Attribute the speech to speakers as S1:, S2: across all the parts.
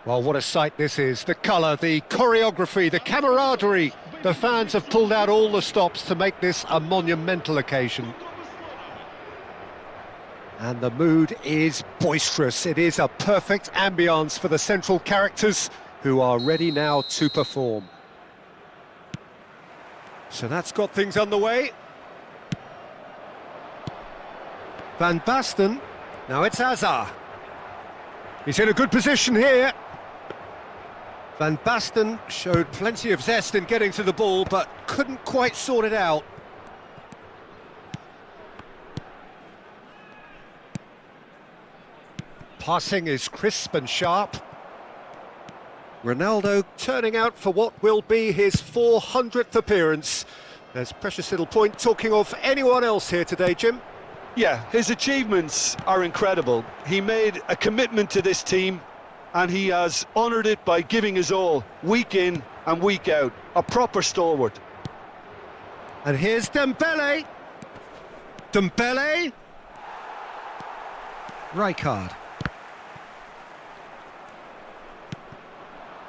S1: Well, what a sight this is. The colour, the choreography, the camaraderie. The fans have pulled out all the stops to make this a monumental occasion. And the mood is boisterous. It is a perfect ambience for the central characters who are ready now to perform. So that's got things underway. Van Basten. Now it's Hazard. He's in a good position here. Van Basten showed plenty of zest in getting to the ball, but couldn't quite sort it out. Passing is crisp and sharp. Ronaldo turning out for what will be his 400th appearance. There's precious little point talking of anyone else here today, Jim.
S2: Yeah, his achievements are incredible. He made a commitment to this team and he has honoured it by giving his all, week in and week out. A proper stalwart.
S1: And here's Dembele. Dembele. Rijkaard.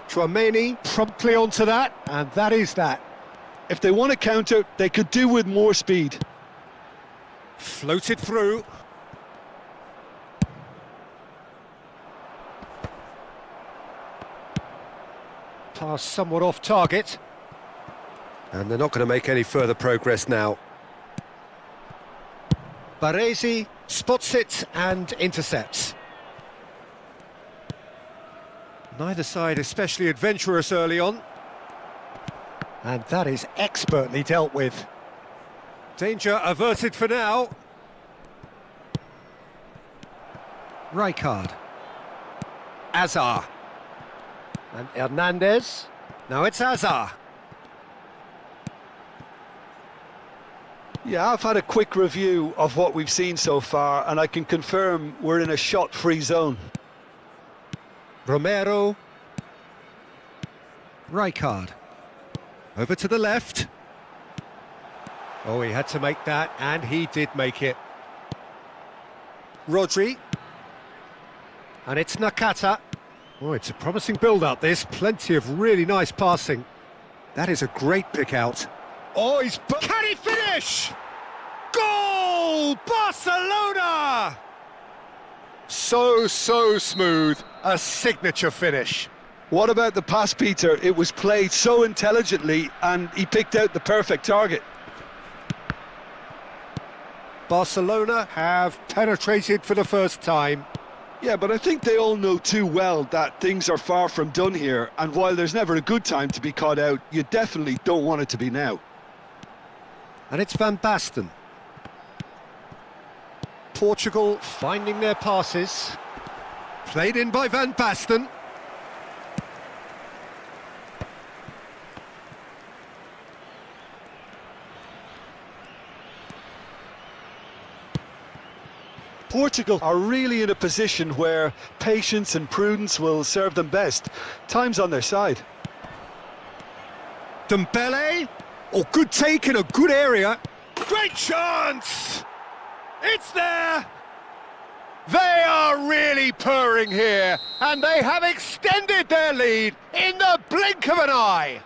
S1: Tchouameni promptly onto that, and that is that.
S2: If they want to counter, they could do with more speed.
S1: Floated through. Pass somewhat off target. And they're not going to make any further progress now. Baresi spots it and intercepts. Neither side especially adventurous early on. And that is expertly dealt with. Danger averted for now. Rijkaard. Hazard. And Hernandez. Now it's Hazard.
S2: Yeah, I've had a quick review of what we've seen so far, and I can confirm we're in a shot-free zone.
S1: Romero. Rijkaard. Over to the left. Oh, he had to make that, and he did make it. Rodri. And it's Nakata. Oh, it's a promising build-up, this. Plenty of really nice passing. That is a great pick-out. Oh, can he finish? Goal! Barcelona! So smooth. A signature finish.
S2: What about the pass, Peter? It was played so intelligently, and he picked out the perfect target.
S1: Barcelona have penetrated for the first time.
S2: Yeah, but I think they all know too well that things are far from done here, and while there's never a good time to be caught out, you definitely don't want it to be now.
S1: And it's Van Basten. Portugal finding their passes. Played in by Van Basten.
S2: Portugal are really in a position where patience and prudence will serve them best. Time's on their side.
S1: Dembele. Oh, good take in a good area. Great chance! It's there! They are really purring here, and they have extended their lead in the blink of an eye.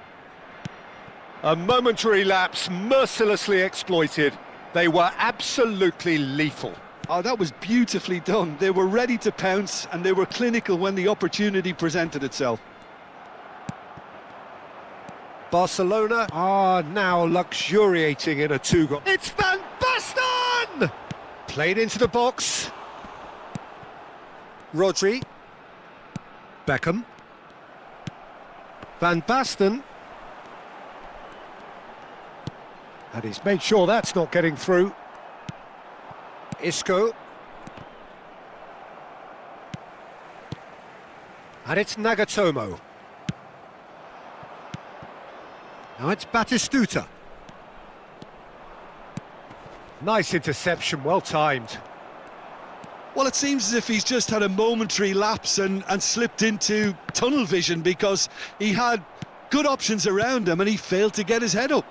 S1: A momentary lapse mercilessly exploited. They were absolutely lethal.
S2: Oh, that was beautifully done. They were ready to pounce, and they were clinical when the opportunity presented itself.
S1: Barcelona are now luxuriating in a two-goal. It's Van Basten! Played into the box. Rodri. Beckham. Van Basten. And he's made sure that's not getting through. Isco. And it's Nagatomo. Now it's Batistuta. Nice interception, well timed.
S2: Well, it seems as if he's just had a momentary lapse and slipped into tunnel vision because he had good options around him and he failed to get his head up.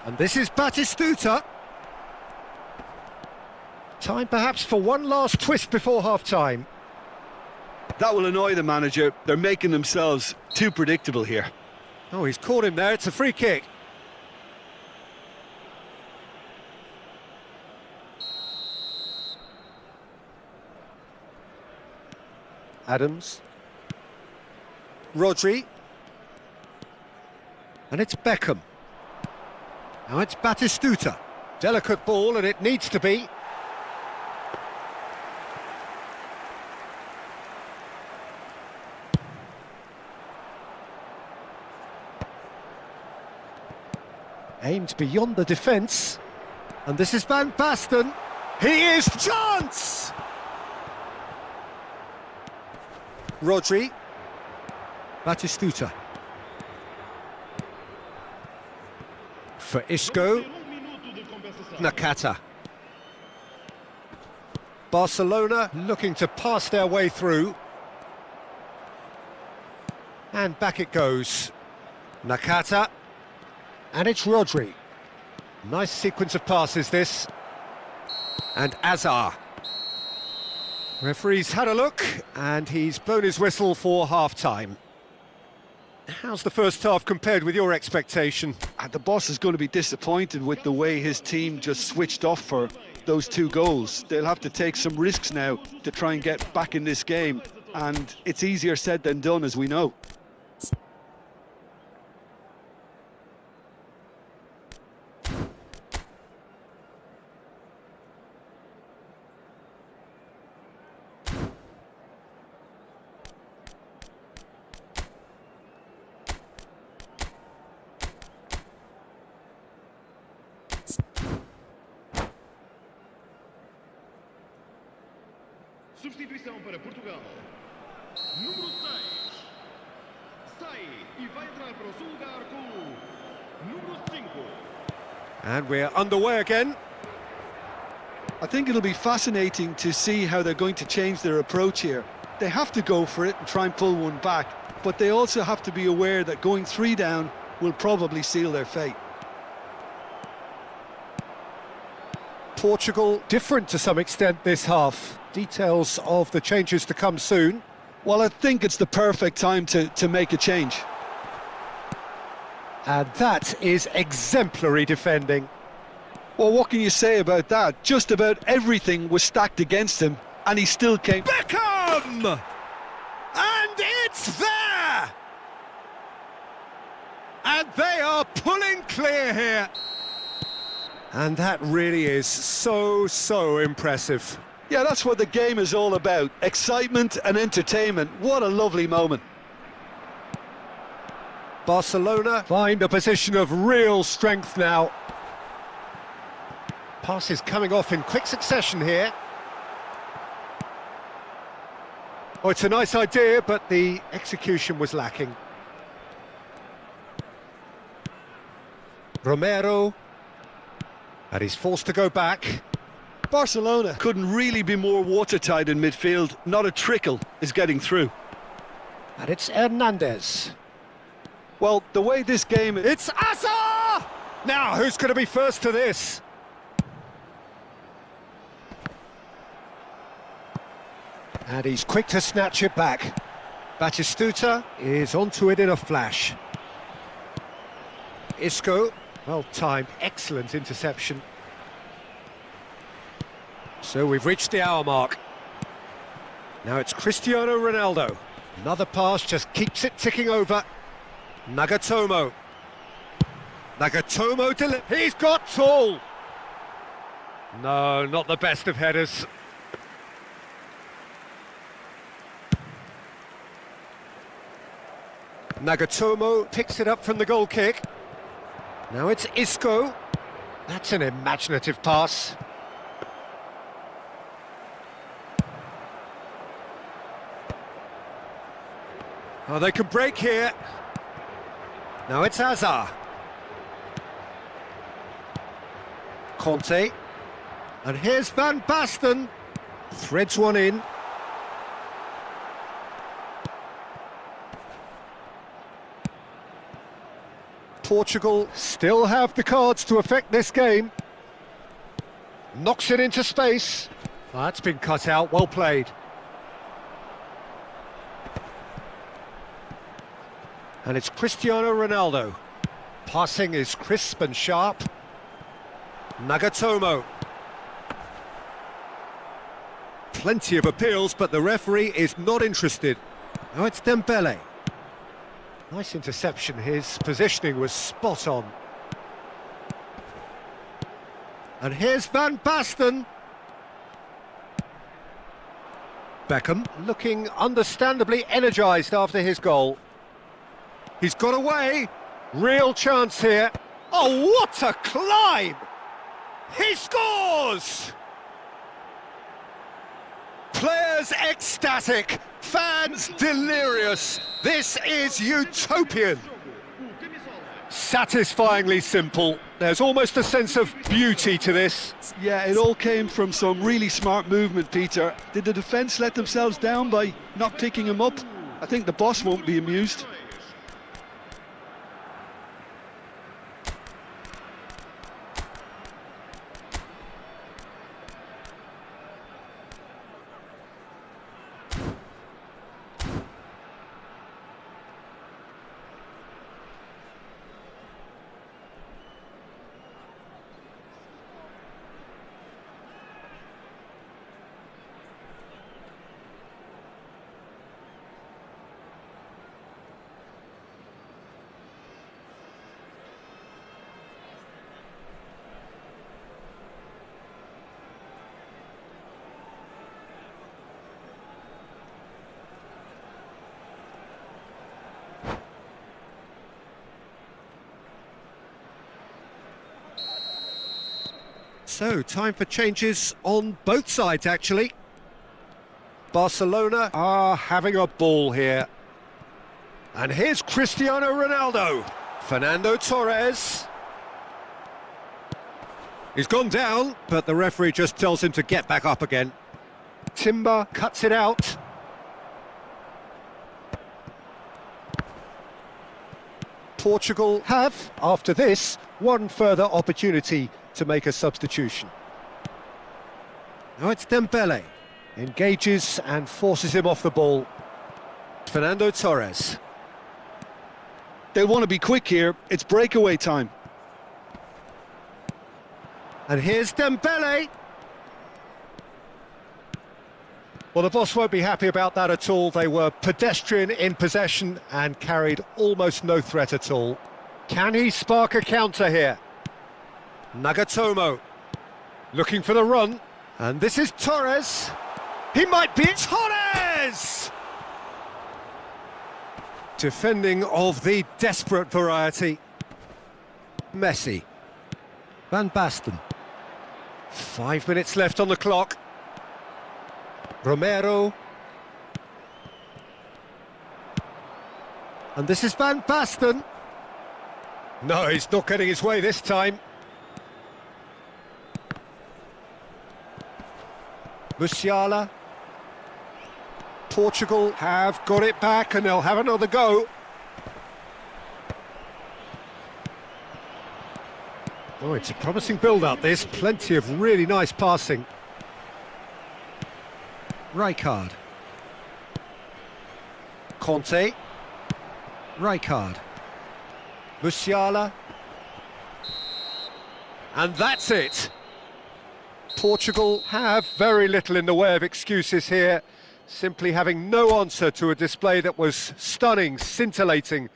S1: And this is Batistuta. Time perhaps for one last twist before half-time.
S2: That will annoy the manager. They're making themselves too predictable here.
S1: Oh, he's caught him there. It's a free kick. Adams. Rodri. And it's Beckham. Now it's Batistuta. Delicate ball, and it needs to be. Aimed beyond the defence. And this is Van Basten. He is chance! Rodri. Batistuta. For Isco. Nakata. Barcelona looking to pass their way through. And back it goes. Nakata. And it's Rodri. Nice sequence of passes, this. And Azar. Referee's had a look, and he's blown his whistle for half-time. How's the first half compared with your expectation?
S2: The boss is going to be disappointed with the way his team just switched off for those 2 goals. They'll have to take some risks now to try and get back in this game, and it's easier said than done, as we know.
S3: Substituição para Portugal. Número 6. Sai e vai entrar para o seu lugar com o número 5.
S1: And we're underway again.
S2: I think it'll be fascinating to see how they're going to change their approach here. They have to go for it and try and pull one back, but they also have to be aware that going 3 down will probably seal their fate.
S1: Portugal different to some extent this half. Details of the changes to come soon.
S2: Well, I think it's the perfect time to make a change.
S1: And that is exemplary defending.
S2: Well, what can you say about that? Just about everything was stacked against him, and he still came...
S1: Beckham! And it's there! And they are pulling clear here. And that really is so impressive.
S2: Yeah, that's what the game is all about. Excitement and entertainment. What a lovely moment.
S1: Barcelona find a position of real strength now. Passes coming off in quick succession here. Oh, it's a nice idea, but the execution was lacking. Romero. And he's forced to go back.
S2: Barcelona couldn't really be more watertight in midfield. Not a trickle is getting through.
S1: And it's Hernandez.
S2: Well, the way this game is...
S1: It's Azar! Now, who's going to be first to this? And he's quick to snatch it back. Batistuta is onto it in a flash. Isco, well timed, excellent interception. So we've reached the hour mark. Now it's Cristiano Ronaldo. Another pass just keeps it ticking over. Nagatomo. Nagatomo he's got tall. No, not the best of headers. Nagatomo picks it up from the goal kick. Now it's Isco. That's an imaginative pass. Oh, they can break here. Now it's Azar. Conte. And here's Van Basten. Threads one in. Portugal still have the cards to affect this game. Knocks it into space. Oh, that's been cut out, well played. And it's Cristiano Ronaldo. Passing is crisp and sharp. Nagatomo. Plenty of appeals, but the referee is not interested. Now it's Dembele. Nice interception, his positioning was spot on. And here's Van Basten. Beckham looking understandably energised after his goal. He's got away. Real chance here. Oh, what a climb! He scores! Players ecstatic, fans delirious. This is utopian. Satisfyingly simple. There's almost a sense of beauty to this.
S2: Yeah, it all came from some really smart movement, Peter. Did the defence let themselves down by not picking him up? I think the boss won't be amused.
S1: So, time for changes on both sides, actually. Barcelona are having a ball here. And here's Cristiano Ronaldo. Fernando Torres. He's gone down, but the referee just tells him to get back up again. Timber cuts it out. Portugal have, after this, one further opportunity to make a substitution. Now it's Dembele. Engages and forces him off the ball. Fernando Torres.
S2: They want to be quick here. It's breakaway time.
S1: And here's Dembele. Well, the boss won't be happy about that at all. They were pedestrian in possession and carried almost no threat at all. Can he spark a counter here? Nagatomo looking for the run, and this is Torres. He might be Torres! Defending of the desperate variety. Messi. Van Basten. 5 minutes left on the clock. Romero. And this is Van Basten. No, he's not getting his way this time. Musiala. Portugal have got it back and they'll have another go. Oh, it's a promising build-up, this. Plenty of really nice passing. Rijkaard. Conte. Rijkaard. Musiala. And that's it. Portugal have very little in the way of excuses here, simply having no answer to a display that was stunning, scintillating.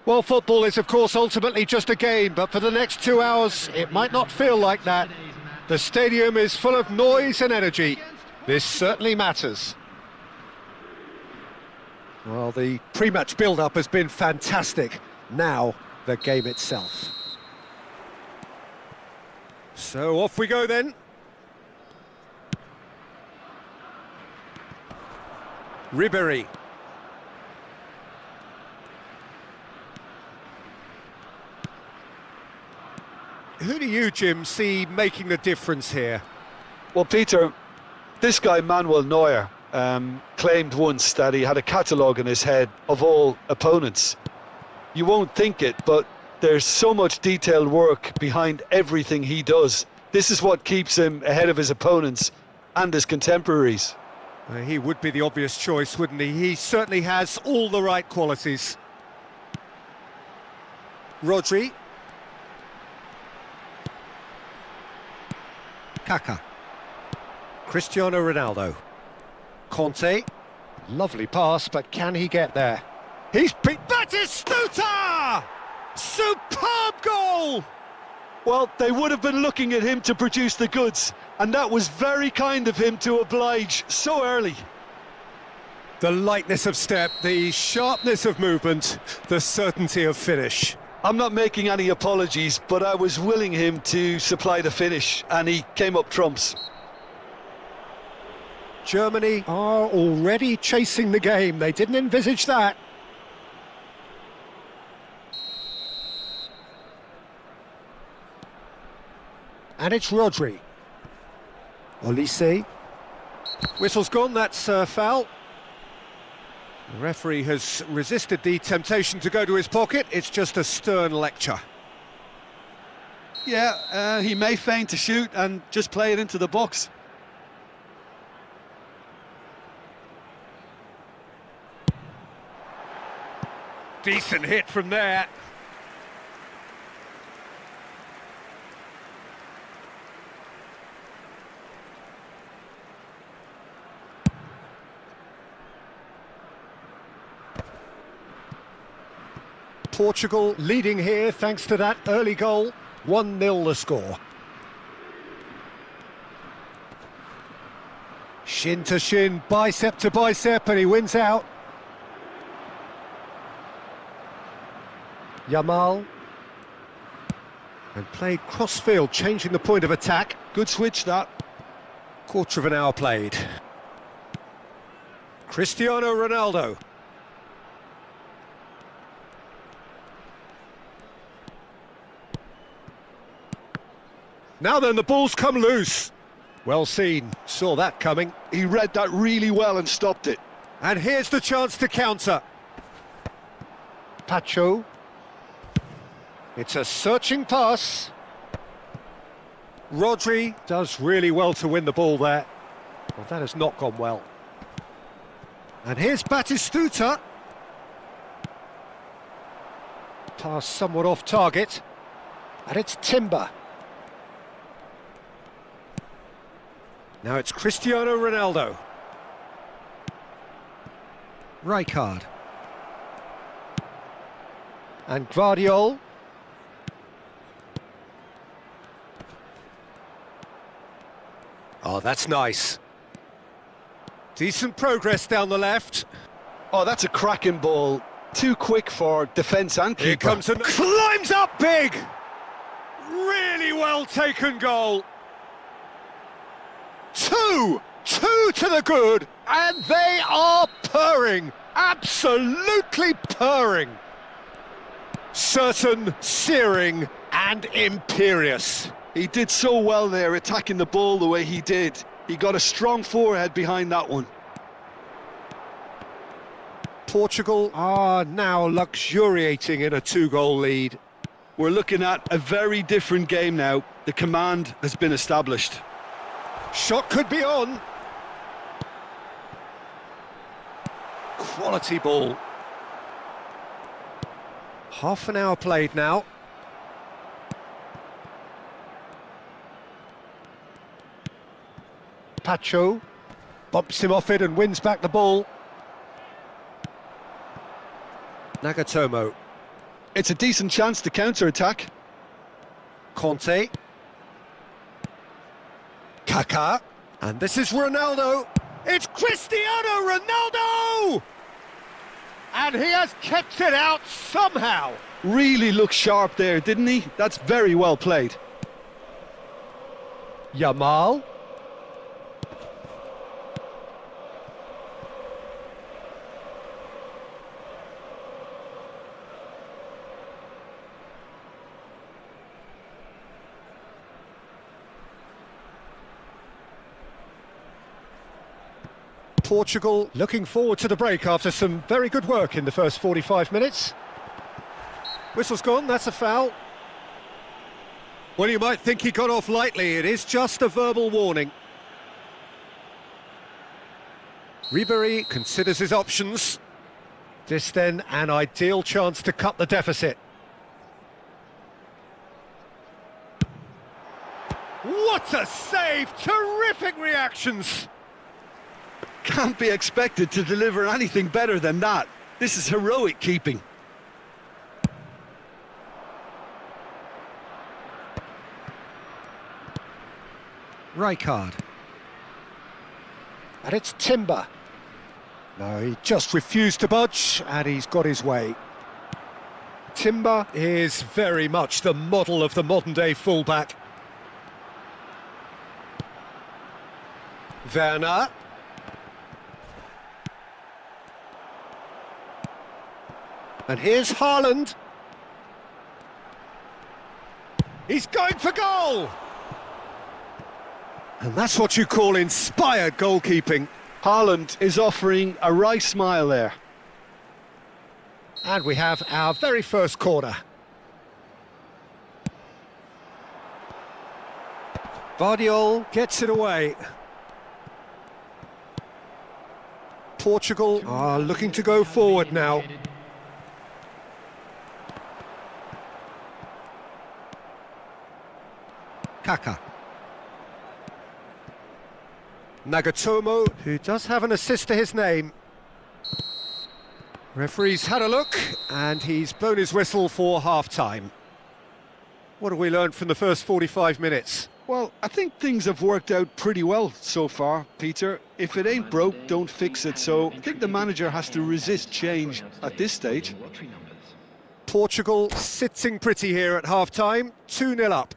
S1: Well, football is, of course, ultimately just a game, but for the next 2 hours, it might not feel like that. The stadium is full of noise and energy. This certainly matters. Well, the pre-match build-up has been fantastic. Now, the game itself. So, off we go then. Ribéry. Who do you, Jim, see making the difference here?
S2: Well, Peter, this guy Manuel Neuer claimed once that he had a catalogue in his head of all opponents. You won't think it, but there's so much detailed work behind everything he does. This is what keeps him ahead of his opponents and his contemporaries.
S1: He would be the obvious choice, wouldn't he? He certainly has all the right qualities. Rodri. Kaká. Cristiano Ronaldo. Conte. Lovely pass, but can he get there? He's beat Batistuta! Superb goal!
S2: Well, they would have been looking at him to produce the goods, and that was very kind of him to oblige so early.
S1: The lightness of step, the sharpness of movement, the certainty of finish.
S2: I'm not making any apologies, but I was willing him to supply the finish, and he came up trumps.
S1: Germany are already chasing the game. They didn't envisage that. And it's Rodri. Olise. Whistle's gone, that's a foul. The referee has resisted the temptation to go to his pocket. It's just a stern lecture.
S2: Yeah, he may feign to shoot and just play it into the box.
S1: Decent hit from there. Portugal leading here thanks to that early goal. 1-0 the score. Shin to shin, bicep to bicep, and he wins out. Yamal. And played cross-field, changing the point of attack.
S2: Good switch, that.
S1: Quarter of an hour played. Cristiano Ronaldo. Now then, the ball's come loose. Well seen, saw that coming.
S2: He read that really well and stopped it.
S1: And here's the chance to counter. Pacho. It's a searching pass. Rodri does really well to win the ball there. Well, that has not gone well. And here's Batistuta. Pass somewhat off target. And it's Timber. Now it's Cristiano Ronaldo. Rijkaard. And Guardiol. Oh, that's nice. Decent progress down the left.
S2: Oh, that's a cracking ball. Too quick for defence and keeper.
S1: Here comes and climbs up big! Really well taken goal. Two to the good, and they are purring. Absolutely purring. Certain, searing, and imperious.
S2: He did so well there, attacking the ball the way he did. He got a strong forehead behind that one.
S1: Portugal are now luxuriating in a 2-goal lead.
S2: We're looking at a very different game now. The command has been established.
S1: Shot could be on. Quality ball. Half an hour played now. Pacho bumps him off it and wins back the ball. Nagatomo.
S2: It's a decent chance to counter-attack.
S1: Conte. Kaká. And this is Ronaldo. It's Cristiano Ronaldo! And he has kept it out somehow.
S2: Really looked sharp there, didn't he? That's very well played.
S1: Yamal. Portugal looking forward to the break after some very good work in the first 45 minutes. Whistle's gone, that's a foul. Well, you might think he got off lightly, it is just a verbal warning. Ribéry considers his options. This then an ideal chance to cut the deficit. What a save! Terrific reactions!
S2: Can't be expected to deliver anything better than that. This is heroic keeping.
S1: Rijkaard. And it's Timber. No, he just refused to budge, and he's got his way. Timber is very much the model of the modern-day fullback. Werner. And here's Haaland. He's going for goal! And that's what you call inspired goalkeeping.
S2: Haaland is offering a wry smile there.
S1: And we have our very first corner. Vardiol gets it away. Portugal are looking to go forward now. Kaká. Nagatomo, who does have an assist to his name. Referee's had a look, and he's blown his whistle for half-time. What have we learned from the first 45 minutes?
S2: Well, I think things have worked out pretty well so far, Peter. If it ain't broke, don't fix it. So I think the manager has to resist change at this stage.
S1: Portugal sitting pretty here at half-time, 2-0 up.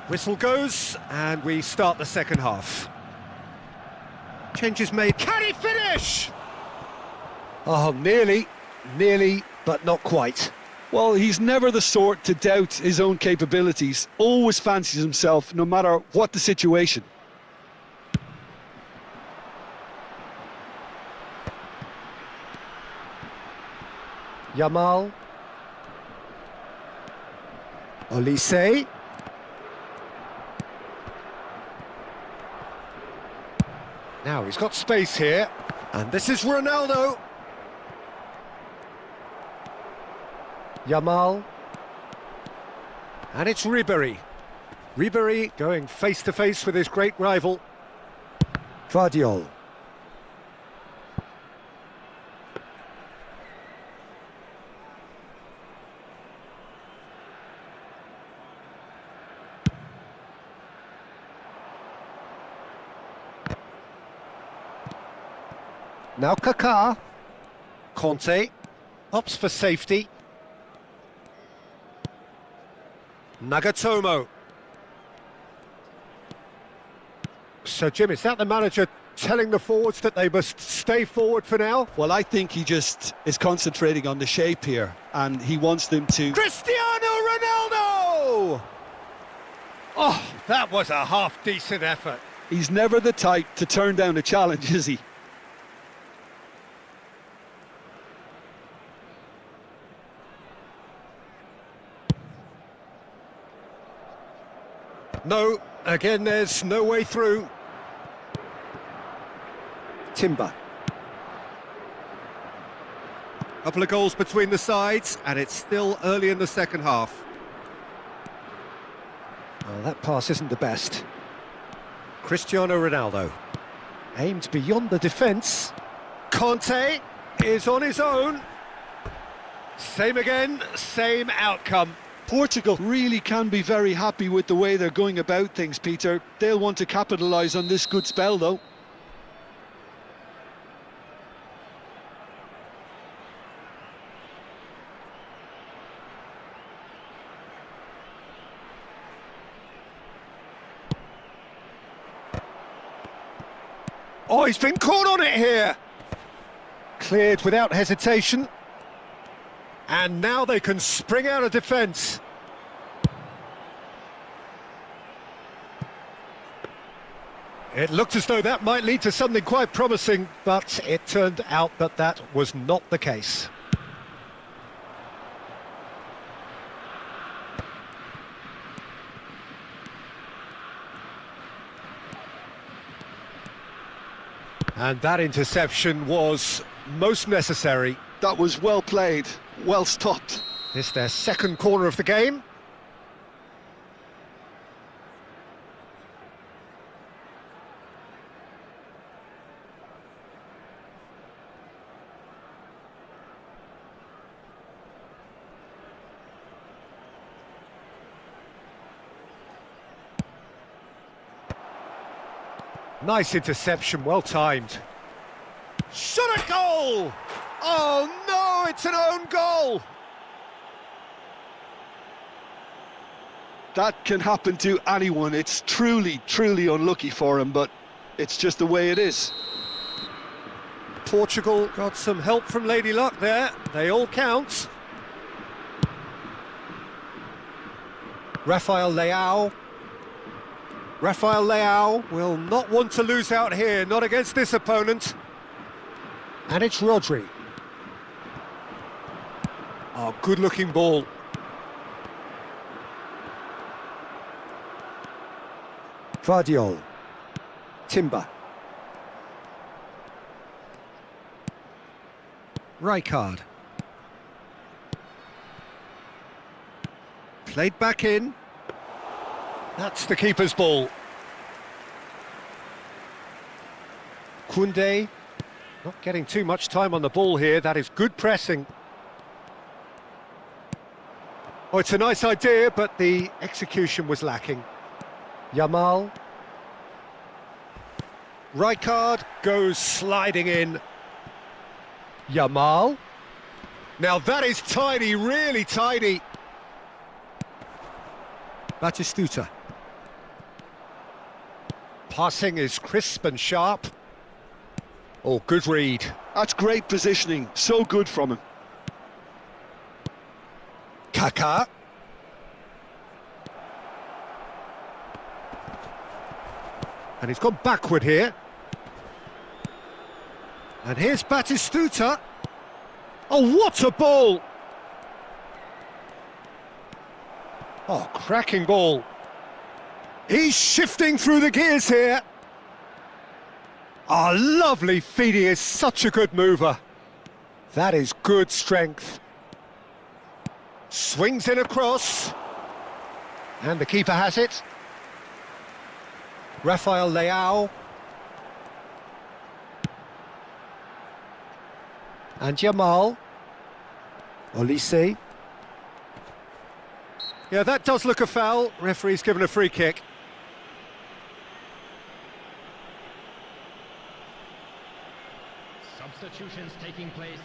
S1: Whistle goes, and we start the second half. Changes made. Can he finish? Oh, nearly, but not quite.
S2: Well, he's never the sort to doubt his own capabilities. Always fancies himself, no matter what the situation.
S1: Yamal. Olise. Now he's got space here, and this is Ronaldo. Yamal. And it's Ribéry. Ribéry going face-to-face with his great rival. Guardiol. Now Kaká. Conte opts for safety. Nagatomo. So, Jim, is that the manager telling the forwards that they must stay forward for now?
S2: Well, I think he just is concentrating on the shape here, and he wants them to...
S1: Cristiano Ronaldo! Oh, that was a half-decent effort.
S2: He's never the type to turn down a challenge, is he?
S1: No, again, there's no way through. Timber. Couple of goals between the sides, and it's still early in the second half. Well, that pass isn't the best. Cristiano Ronaldo. Aimed beyond the defence. Conte is on his own. Same again, same outcome.
S2: Portugal really can be very happy with the way they're going about things, Peter. They'll want to capitalise on this good spell, though.
S1: Oh, he's been caught on it here. Cleared without hesitation. And now they can spring out of defence. It looked as though that might lead to something quite promising, but it turned out that that was not the case. And that interception was most necessary.
S2: That was well played, well stopped.
S1: This their second corner of the game. Nice interception, well timed. Shot a goal! Oh no, it's an own goal!
S2: That can happen to anyone. It's truly, truly unlucky for him, but it's just the way it is.
S1: Portugal got some help from Lady Luck there. They all count. Rafael Leao. Rafael Leao will not want to lose out here, not against this opponent. And it's Rodri. Oh, good-looking ball. Guardiol. Timber. Rijkaard. Played back in. That's the keeper's ball. Koundé. Not getting too much time on the ball here. That is good pressing. Oh, it's a nice idea, but the execution was lacking. Yamal. Rijkaard goes sliding in. Yamal. Now that is tidy, really tidy. Batistuta. Passing is crisp and sharp. Oh, good read.
S2: That's great positioning, so good from him.
S1: Kaká. And he's gone backward here. And here's Batistuta. Oh, what a ball! Oh, cracking ball. He's shifting through the gears here. Oh, lovely feet. He is such a good mover. That is good strength. Swings in across. And the keeper has it. Rafael Leao. And Jamal. Olise. Yeah, that does look a foul. Referee's given a free kick.
S3: Substitutions taking place.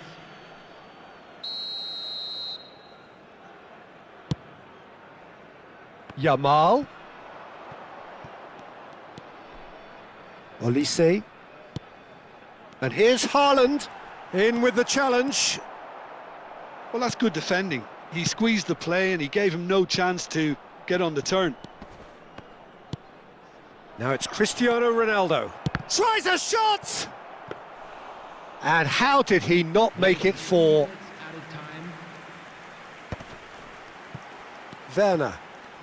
S1: Jamal. Olise. And here's Haaland in with the challenge.
S2: Well, that's good defending. He squeezed the play and he gave him no chance to get on the turn.
S1: Now it's Cristiano Ronaldo. Tries a shot! And how did he not make it for Werner?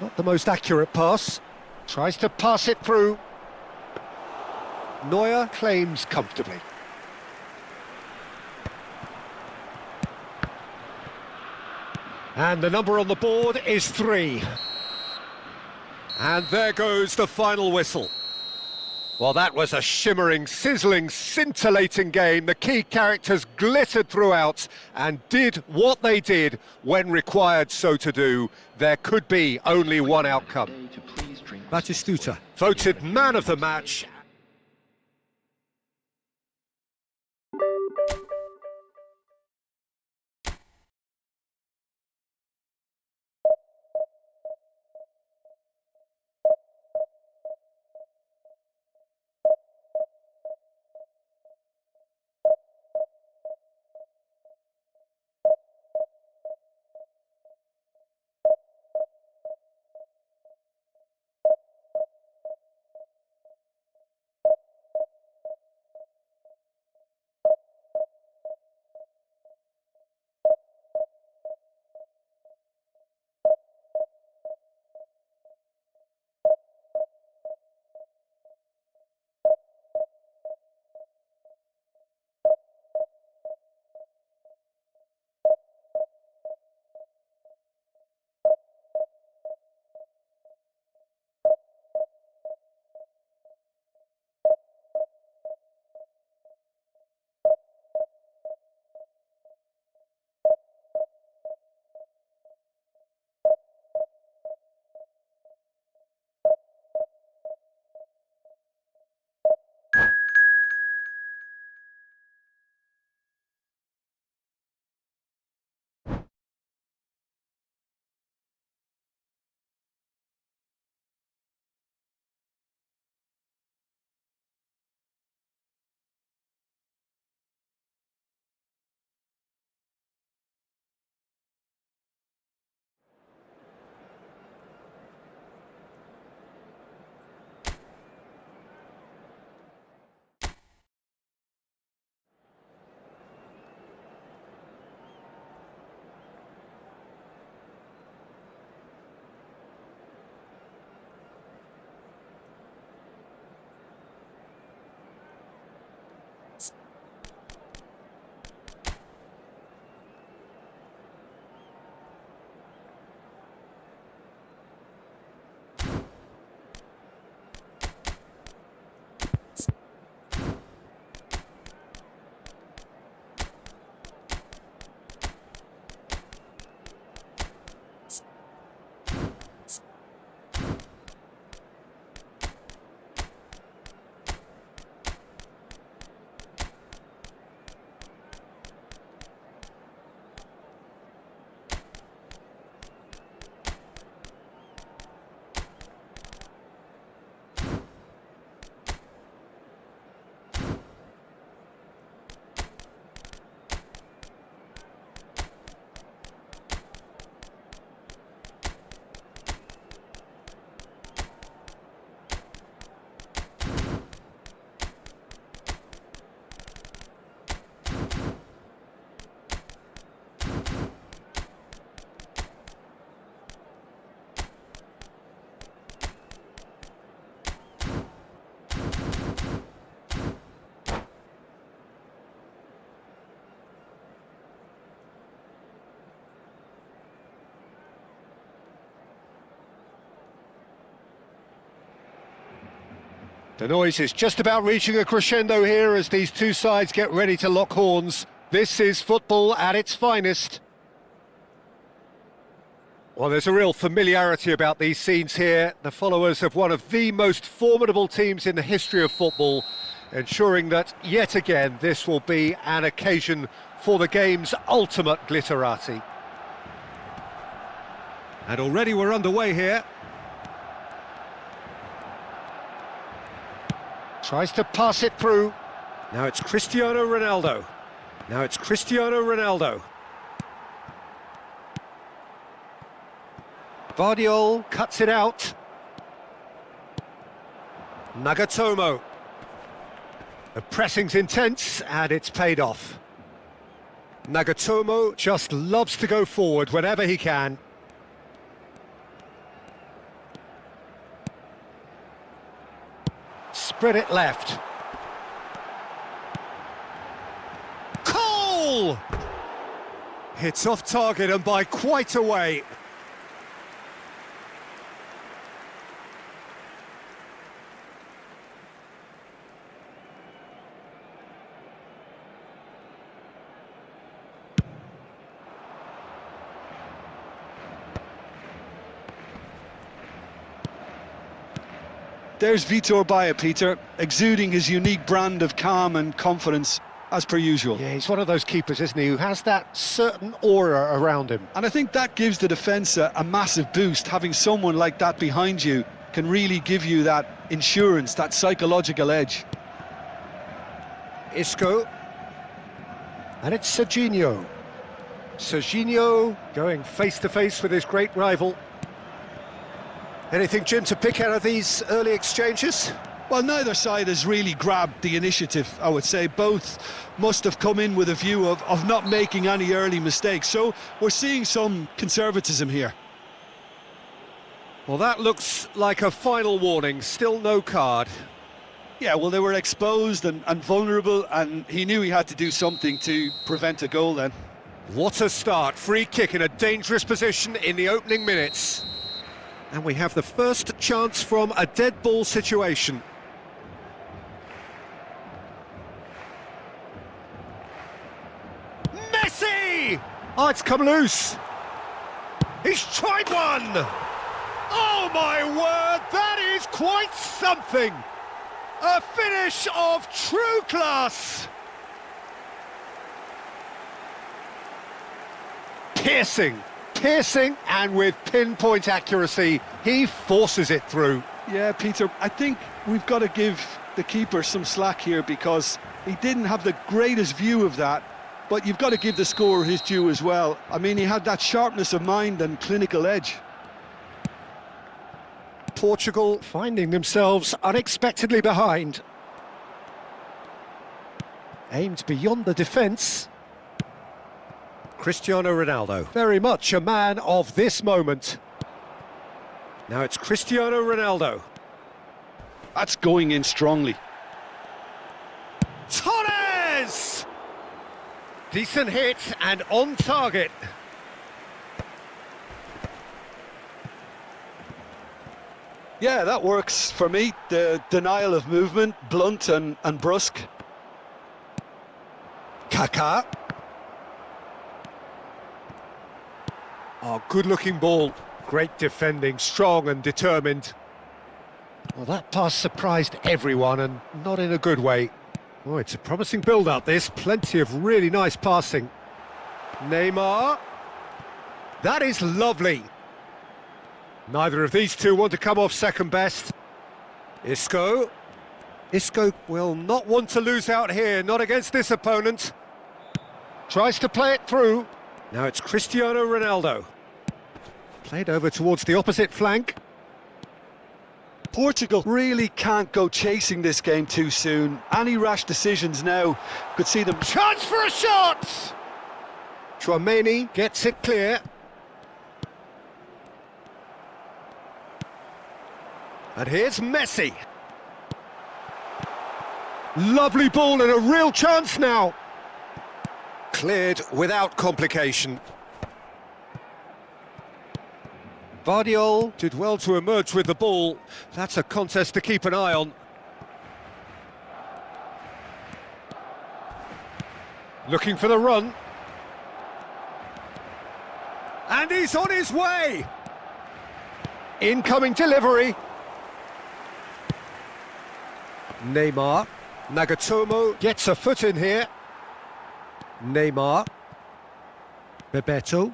S1: Not the most accurate pass. Tries to pass it through. Neuer claims comfortably. And the number on the board is 3. And there goes the final whistle. Well, that was a shimmering, sizzling, scintillating game. The key characters glittered throughout and did what they did when required so to do. There could be only one outcome. Batistuta voted man of the match. The noise is just about reaching a crescendo here as these two sides get ready to lock horns. This is football at its finest. Well, there's a real familiarity about these scenes here. The followers of one of the most formidable teams in the history of football, ensuring that, yet again, this will be an occasion for the game's ultimate glitterati. And already we're underway here. Tries to pass it through. Now it's Cristiano Ronaldo. Now it's Cristiano Ronaldo. Vardiol cuts it out. Nagatomo. The pressing's intense and it's paid off. Nagatomo just loves to go forward whenever he can. Spread it left. Cole! Hits off target and by quite a way.
S2: There's Vitor Baia, Peter, exuding his unique brand of calm and confidence, as per usual.
S1: Yeah, he's one of those keepers, isn't he, who has that certain aura around him.
S2: And I think that gives the defence a massive boost. Having someone like that behind you can really give you that insurance, that psychological edge.
S1: Isco. And it's Serginho. Serginho going face-to-face with his great rival. Anything, Jim, to pick out of these early exchanges?
S2: Well, neither side has really grabbed the initiative, I would say. Both must have come in with a view of not making any early mistakes. So we're seeing some conservatism here.
S1: Well, that looks like a final warning. Still no card.
S2: Yeah, well, they were exposed and vulnerable, and he knew he had to do something to prevent a goal then.
S1: What a start. Free kick in a dangerous position in the opening minutes. And we have the first chance from a dead ball situation. Messi! Oh, it's come loose. He's tried one! Oh, my word, that is quite something! A finish of true class! Piercing and with pinpoint accuracy, he forces it through.
S2: Yeah, Peter, I think we've got to give the keeper some slack here because he didn't have the greatest view of that, but you've got to give the scorer his due as well. I mean, he had that sharpness of mind and clinical edge.
S1: Portugal finding themselves unexpectedly behind. Aimed beyond the defence. Cristiano Ronaldo, very much a man of this moment. Now it's Cristiano Ronaldo.
S2: That's going in strongly.
S1: Torres! Decent hit and on target.
S2: Yeah, that works for me. The denial of movement, blunt and brusque.
S1: Kaká. Oh, good-looking ball. Great defending, strong and determined. Well, that pass surprised everyone, and not in a good way. Oh, it's a promising build-up, this. Plenty of really nice passing. Neymar. That is lovely. Neither of these two want to come off second best. Isco. Isco will not want to lose out here, not against this opponent. Tries to play it through. Now it's Cristiano Ronaldo. Played over towards the opposite flank.
S2: Portugal really can't go chasing this game too soon. Any rash decisions now could see them...
S1: Chance for a shot! Tchouaméni gets it clear. And here's Messi. Lovely ball and a real chance now. Cleared without complication. Vardiol did well to emerge with the ball. That's a contest to keep an eye on. Looking for the run. And he's on his way. Incoming delivery. Neymar. Nagatomo gets a foot in here. Neymar. Bebeto.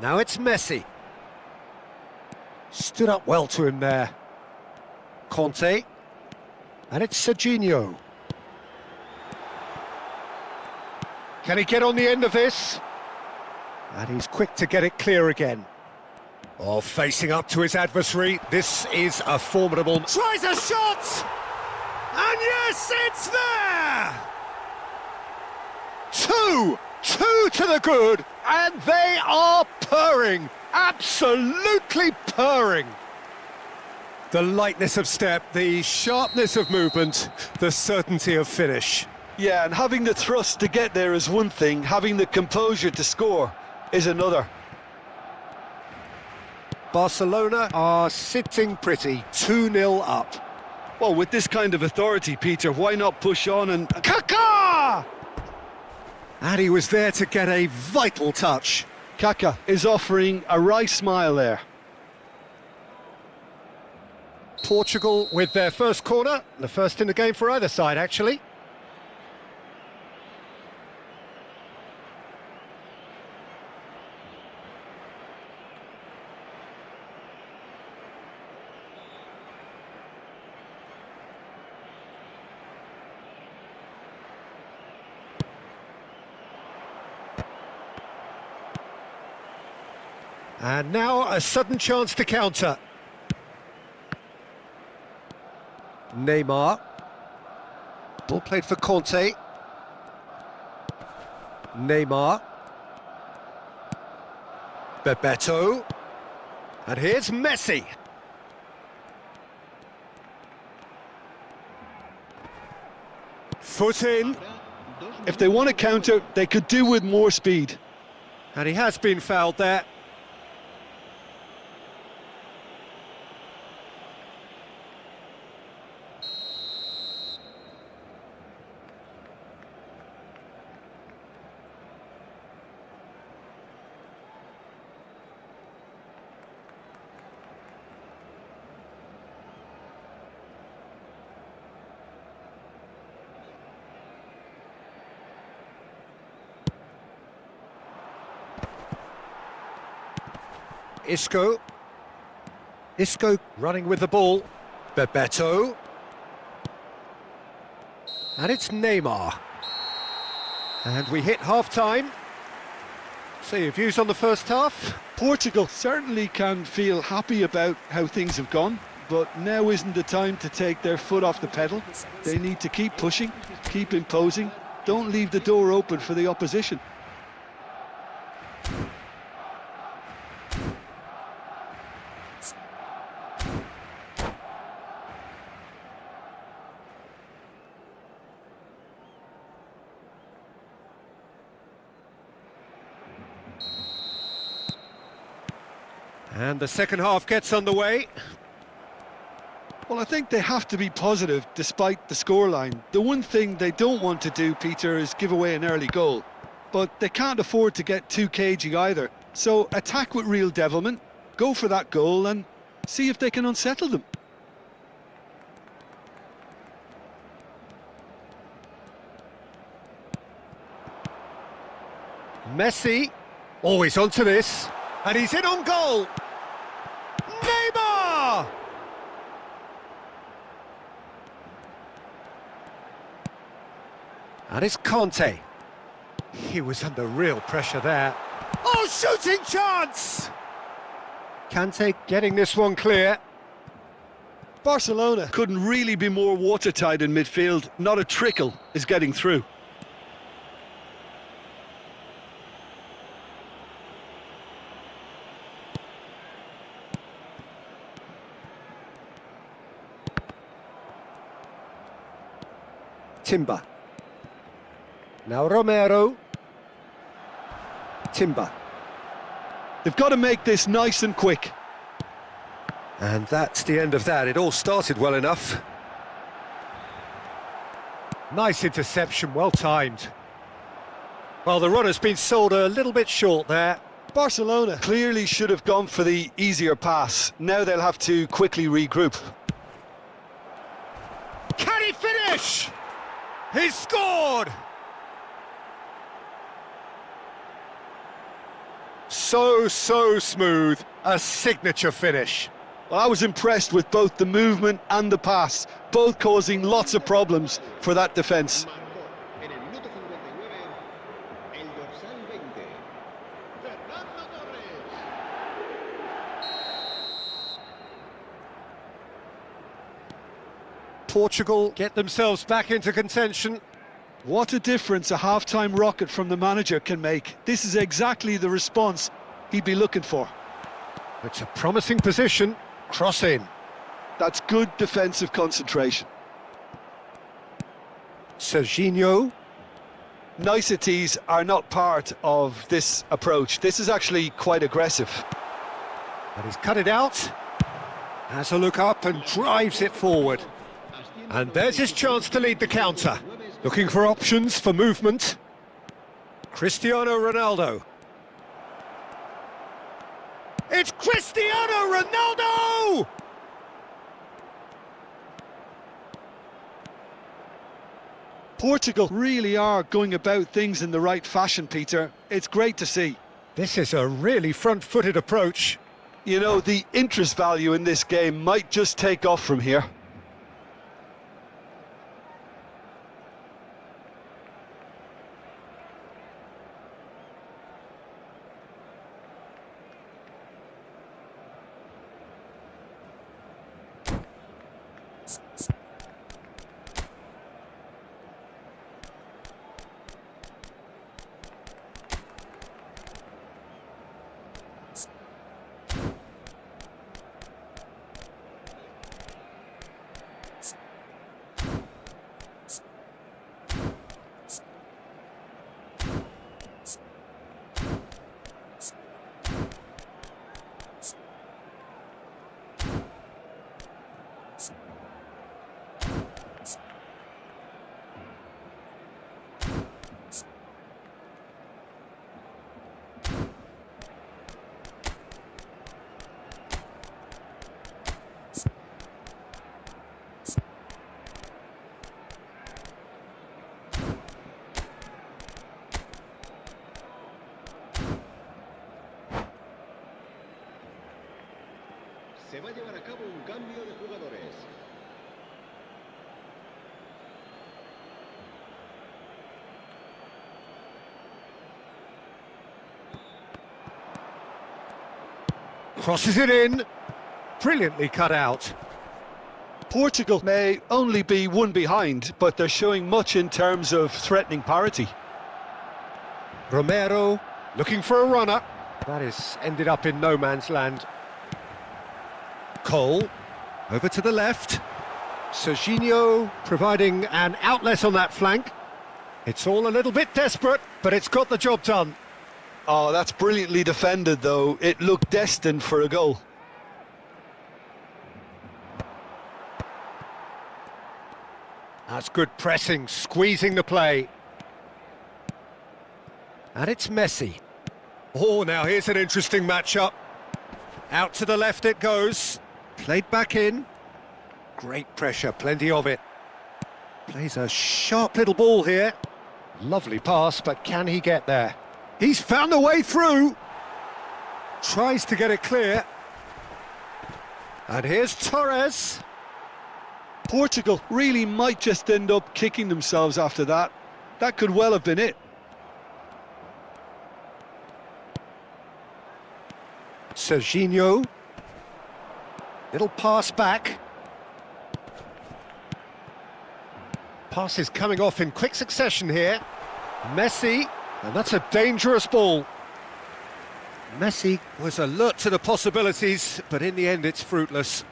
S1: Now it's Messi. Stood up well to him there. Conte. And it's Serginho. Can he get on the end of this? And he's quick to get it clear again. Oh, facing up to his adversary. This is a formidable... Tries a shot! And yes, it's there! Two to the good, and they are purring. Absolutely purring. The lightness of step, the sharpness of movement, the certainty of finish.
S2: Yeah, and having the thrust to get there is one thing, having the composure to score is another.
S1: Barcelona are sitting pretty, 2-0 up.
S2: Well, with this kind of authority, Peter, why not push on and...
S1: Kaká! And he was there to get a vital touch.
S2: Kaká is offering a wry smile there.
S1: Portugal with their first corner, the first in the game for either side, actually. And now a sudden chance to counter. Neymar. Ball played for Conte. Neymar. Bebeto. And here's Messi. Foot in.
S2: If they want to counter, they could do with more speed.
S1: And he has been fouled there. Isco running with the ball. Bebeto. And it's Neymar. And we hit half-time. So your views on the first half?
S2: Portugal certainly can feel happy about how things have gone, but now isn't the time to take their foot off the pedal. They need to keep pushing, keep imposing. Don't leave the door open for the opposition.
S1: And the second half gets underway.
S2: Well, I think they have to be positive despite the scoreline. The one thing they don't want to do, Peter, is give away an early goal. But they can't afford to get too cagey either. So attack with real devilment, go for that goal and see if they can unsettle them.
S1: Messi, always onto this, and he's in on goal. Neymar! And it's Conte. He was under real pressure there. Oh, shooting chance! Kante getting this one clear.
S2: Barcelona couldn't really be more watertight in midfield. Not a trickle is getting through.
S1: Timber. Now Romero. Timber.
S2: They've got to make this nice and quick.
S1: And that's the end of that. It all started well enough. Nice interception, well timed. Well, the run has been sold a little bit short there.
S2: Barcelona clearly should have gone for the easier pass. Now they'll have to quickly regroup.
S1: Can he finish? He's scored! So smooth. A signature finish.
S2: Well, I was impressed with both the movement and the pass, both causing lots of problems for that defence.
S3: Marcó en el minuto 59 el dorsal 20, Fernando Torres.
S1: Portugal get themselves back into contention.
S2: What a difference a half-time rocket from the manager can make. This is exactly the response he'd be looking for.
S1: It's a promising position. Cross in.
S2: That's good defensive concentration.
S1: Serginho.
S2: Niceties are not part of this approach. This is actually quite aggressive.
S1: And he's cut it out. Has a look up and drives it forward. And there's his chance to lead the counter. Looking for options for movement. Cristiano Ronaldo. It's Cristiano Ronaldo!
S2: Portugal really are going about things in the right fashion, Peter. It's great to see.
S1: This is a really front-footed approach.
S2: You know, the interest value in this game might just take off from here.
S3: Se va a llevar a cabo un cambio de jugadores.
S1: Crosses it in. Brilliantly cut out.
S2: Portugal may only be one behind, but they're showing much in terms of threatening parity.
S1: Romero looking for a runner. That is ended up in no man's land. Cole over to the left. Serginho providing an outlet on that flank. It's all a little bit desperate, but it's got the job done.
S2: Oh, that's brilliantly defended, though. It looked destined for a goal.
S1: That's good pressing, squeezing the play. And it's Messi. Oh, now here's an interesting matchup. Out to the left it goes. Played back in. Great pressure, plenty of it. Plays a sharp little ball here. Lovely pass, but can he get there? He's found a way through. Tries to get it clear. And here's Torres.
S2: Portugal really might just end up kicking themselves after that. That could well have been it.
S1: Serginho. Little pass back. Pass is coming off in quick succession here. Messi, and that's a dangerous ball. Messi was alert to the possibilities, but in the end it's fruitless.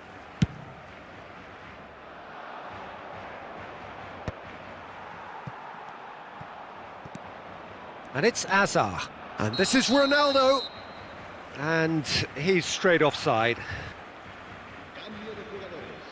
S1: And it's Azar. And this is Ronaldo. And he's straight offside.
S3: Cambio de jugadores.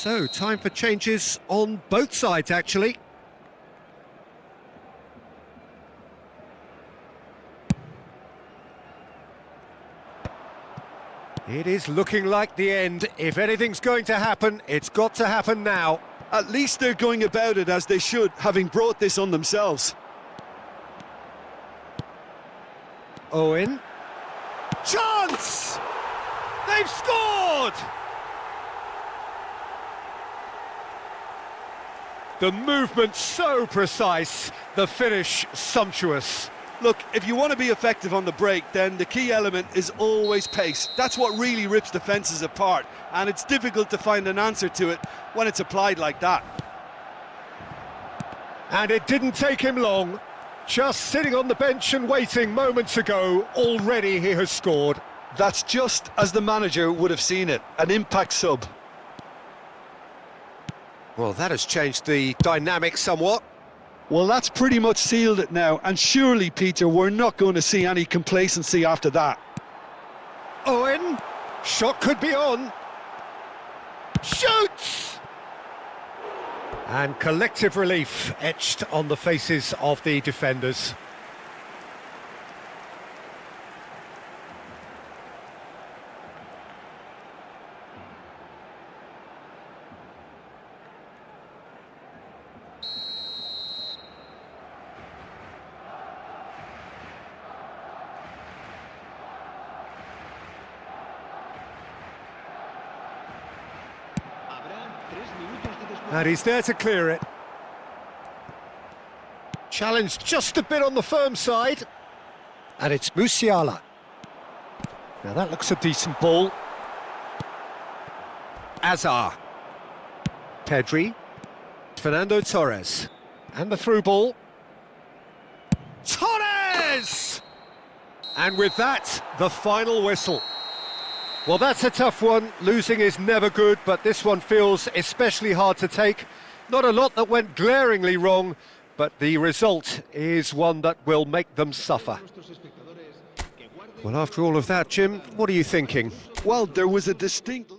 S1: So, time for changes on both sides, actually. It is looking like the end. If anything's going to happen, it's got to happen now.
S2: At least they're going about it as they should, having brought this on themselves.
S1: Owen. Chance! They've scored! The movement so precise, the finish sumptuous.
S2: Look, if you want to be effective on the break, then the key element is always pace. That's what really rips defences apart, and it's difficult to find an answer to it when it's applied like that.
S1: And it didn't take him long. Just sitting on the bench and waiting moments ago, already he has scored.
S2: That's just as the manager would have seen it, an impact sub.
S1: Well, that has changed the dynamic somewhat.
S2: Well, that's pretty much sealed it now, and surely, Peter, we're not going to see any complacency after that.
S1: Owen, shot could be on. Shoots! And collective relief etched on the faces of the defenders. And he's there to clear it. Challenged just a bit on the firm side. And it's Musiala. Now that looks a decent ball. Azar. Pedri. Fernando Torres. And the through ball. Torres! And with that, the final whistle. Well, that's a tough one. Losing is never good, but this one feels especially hard to take. Not a lot that went glaringly wrong, but the result is one that will make them suffer. Well, after all of that, Jim, what are you thinking?
S2: Well, there was a distinct...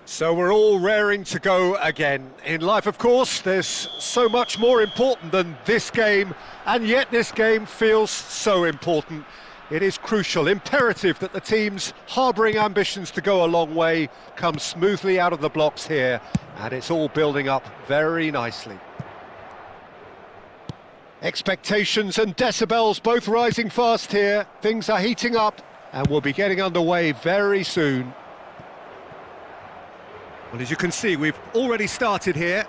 S1: So we're all raring to go again. In life, of course, there's so much more important than this game, and yet this game feels so important. It is crucial, imperative that the teams harbouring ambitions to go a long way come smoothly out of the blocks here, and it's all building up very nicely. Expectations and decibels both rising fast here. Things are heating up, and we'll be getting underway very soon. Well, as you can see, we've already started here.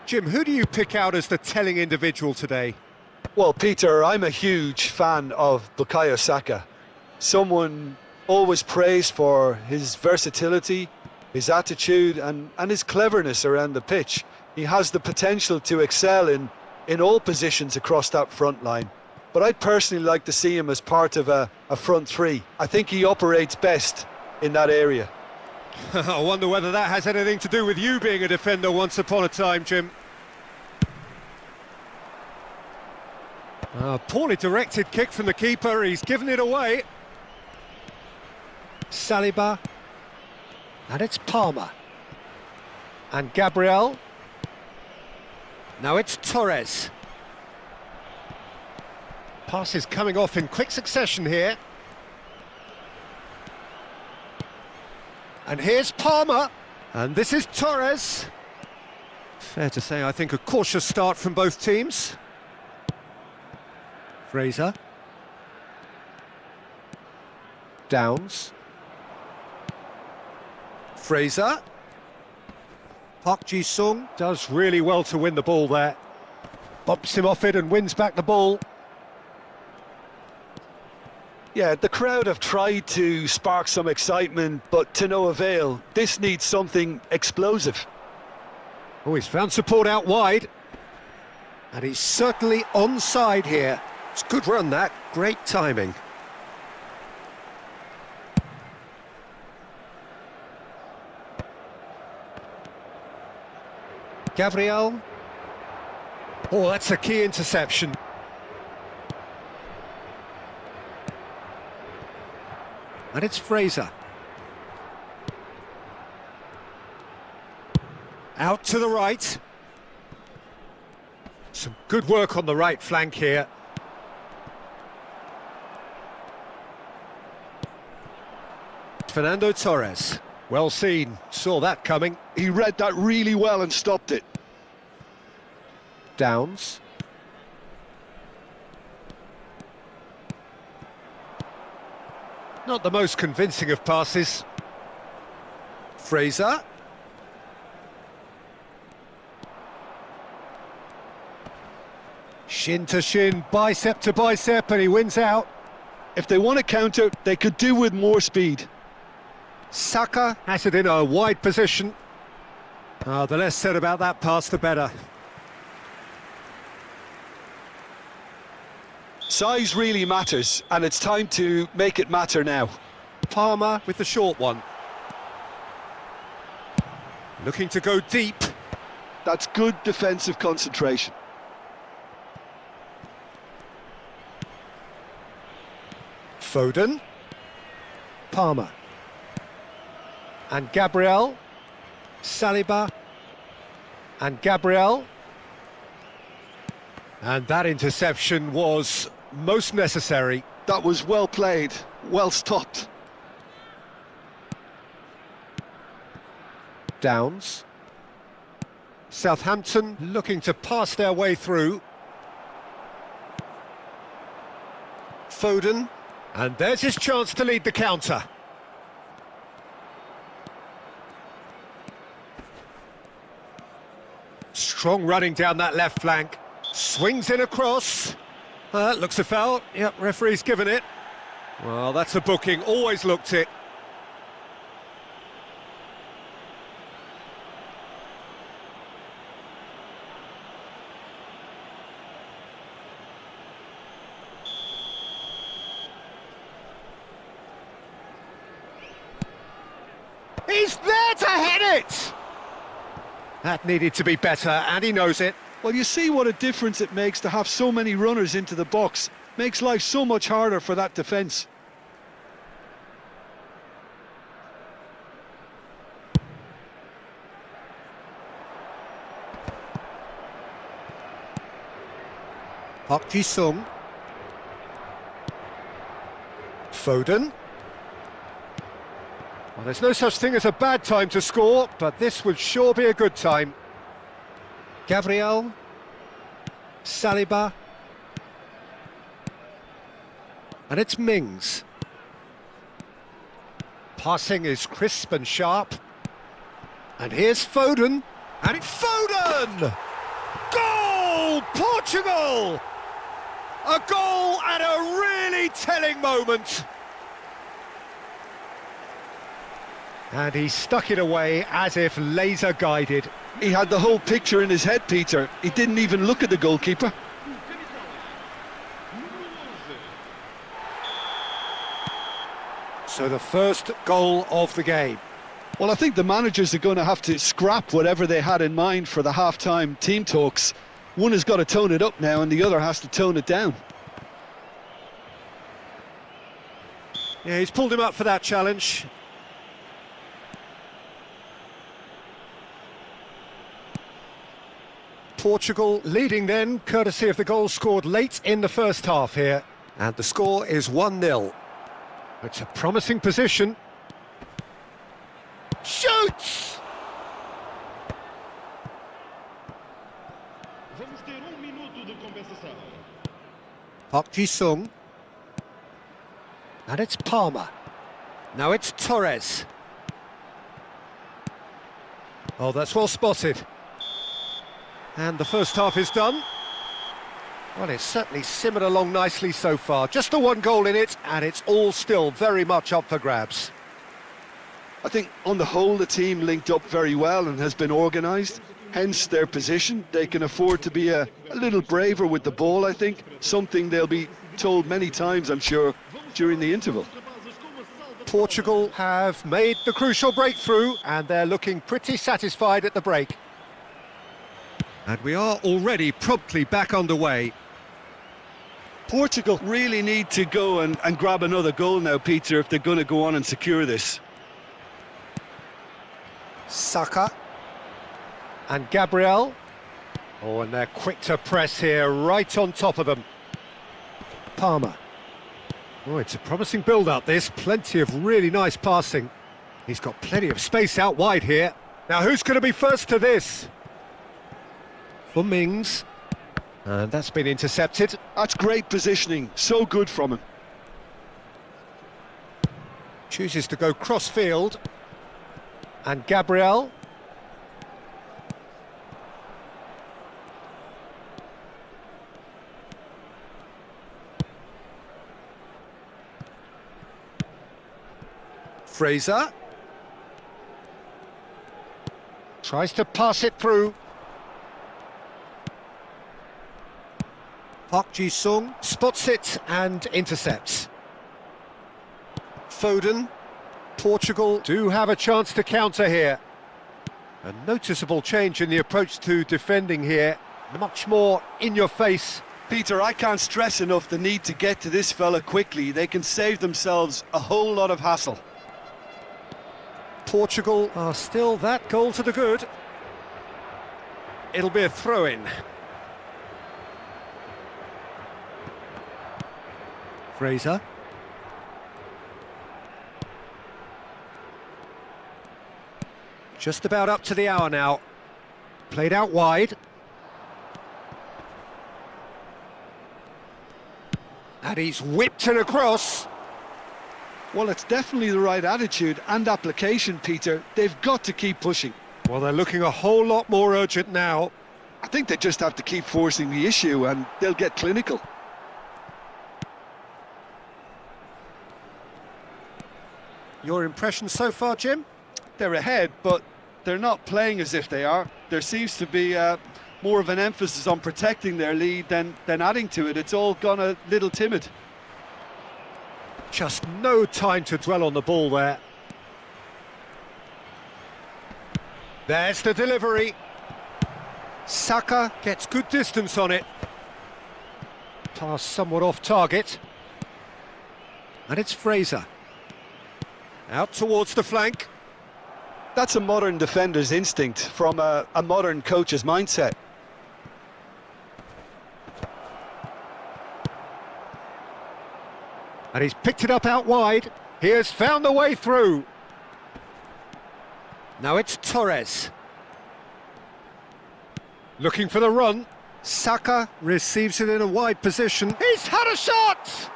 S1: Jim, who do you pick out as the telling individual today?
S2: Well, Peter, I'm a huge fan of Bukayo Saka. Someone always praised for his versatility, his attitude and his cleverness around the pitch. He has the potential to excel in all positions across that front line. But I'd personally like to see him as part of a front three. I think he operates best in that area.
S1: I wonder whether that has anything to do with you being a defender once upon a time, Jim. Poorly directed kick from the keeper, he's given it away. Saliba. And it's Palmer. And Gabriel. Now it's Torres. Passes coming off in quick succession here. And here's Palmer. And this is Torres. Fair to say, I think, a cautious start from both teams. Fraser. Downs. Fraser. Park Ji-sung does really well to win the ball there. Bumps him off it and wins back the ball.
S2: Yeah, the crowd have tried to spark some excitement, but to no avail. This needs something explosive.
S1: Oh, he's found support out wide. And he's certainly onside here. It's a good run, that. Great timing. Gabriel. Oh, that's a key interception. And it's Fraser. Out to the right. Some good work on the right flank here. Fernando Torres. Well seen, saw that coming.
S2: He read that really well and stopped it.
S1: Downs. Not the most convincing of passes. Fraser. Shin to shin, bicep to bicep, and he wins out.
S2: If they want to counter, they could do with more speed.
S1: Saka has it in a wide position. The less said about that pass, the better.
S2: Size really matters, and it's time to make it matter now.
S1: Palmer with the short one. Looking to go deep.
S2: That's good defensive concentration.
S1: Foden. Palmer. And Gabriel. Saliba. And Gabriel. And that interception was most necessary.
S2: That was well played, well stopped.
S1: Downs. Southampton looking to pass their way through. Foden. And there's his chance to lead the counter. Strong running down that left flank. Swings in across. Looks a foul. Yep, referee's given it. Well, that's a booking. Always looked it. He's there to head it! That needed to be better, and he knows it.
S2: Well, you see what a difference it makes to have so many runners into the box. Makes life so much harder for that defence.
S1: Park Ji-sung. Foden. Well, there's no such thing as a bad time to score, but this would sure be a good time. Gabriel. Saliba. And it's Mings. Passing is crisp and sharp. And here's Foden. And it's Foden! Goal! Portugal! A goal at a really telling moment. And he stuck it away as if laser guided.
S2: He had the whole picture in his head, Peter. He didn't even look at the goalkeeper.
S1: So the first goal of the game.
S2: Well, I think the managers are going to have to scrap whatever they had in mind for the half-time team talks. One has got to tone it up now and the other has to tone it down.
S1: Yeah, he's pulled him up for that challenge. Portugal leading then, courtesy of the goal scored late in the first half here. And the score is 1-0. It's a promising position. Shoots!
S3: Vamos ter minuto de compensação.
S1: Park Ji-sung. And it's Palmer. Now it's Torres. Oh, that's well spotted. And the first half is done. Well, it's certainly simmered along nicely so far. Just the one goal in it, and it's all still very much up for grabs.
S2: I think on the whole the team linked up very well and has been organised, hence their position. They can afford to be a little braver with the ball, I think, something they'll be told many times, I'm sure, during the interval.
S1: Portugal have made the crucial breakthrough and they're looking pretty satisfied at the break. And we are already promptly back underway.
S2: Portugal really need to go and grab another goal now, Peter, if they're going to go on and secure this.
S1: Saka and Gabriel. Oh, and they're quick to press here, right on top of them. Palmer. Oh, it's a promising build-up, this. Plenty of really nice passing. He's got plenty of space out wide here. Now, who's going to be first to this? For Mings. And that's been intercepted.
S2: That's great positioning, so good from him.
S1: Chooses to go cross-field. And Gabriel. Fraser. Tries to pass it through. Park Ji-sung spots it and intercepts. Foden. Portugal do have a chance to counter here. A noticeable change in the approach to defending here. Much more in your face.
S2: Peter, I can't stress enough the need to get to this fella quickly. They can save themselves a whole lot of hassle.
S1: Portugal are still that goal to the good. It'll be a throw-in. Fraser. Just about up to the hour now. Played out wide. And he's whipped it across.
S2: Well, it's definitely the right attitude and application, Peter. They've got to keep pushing.
S1: Well, they're looking a whole lot more urgent now.
S2: I think they just have to keep forcing the issue and they'll get clinical.
S1: Your impression so far, Jim?
S2: They're ahead, but they're not playing as if they are. There seems to be more of an emphasis on protecting their lead than adding to it. It's all gone a little timid.
S1: Just no time to dwell on the ball there. There's the delivery. Saka gets good distance on it. Pass somewhat off target. And it's Fraser. Out towards the flank.
S2: That's a modern defender's instinct from a modern coach's mindset.
S1: And he's picked it up out wide. He has found the way through. Now it's Torres. Looking for the run. Saka receives it in a wide position. He's had a shot!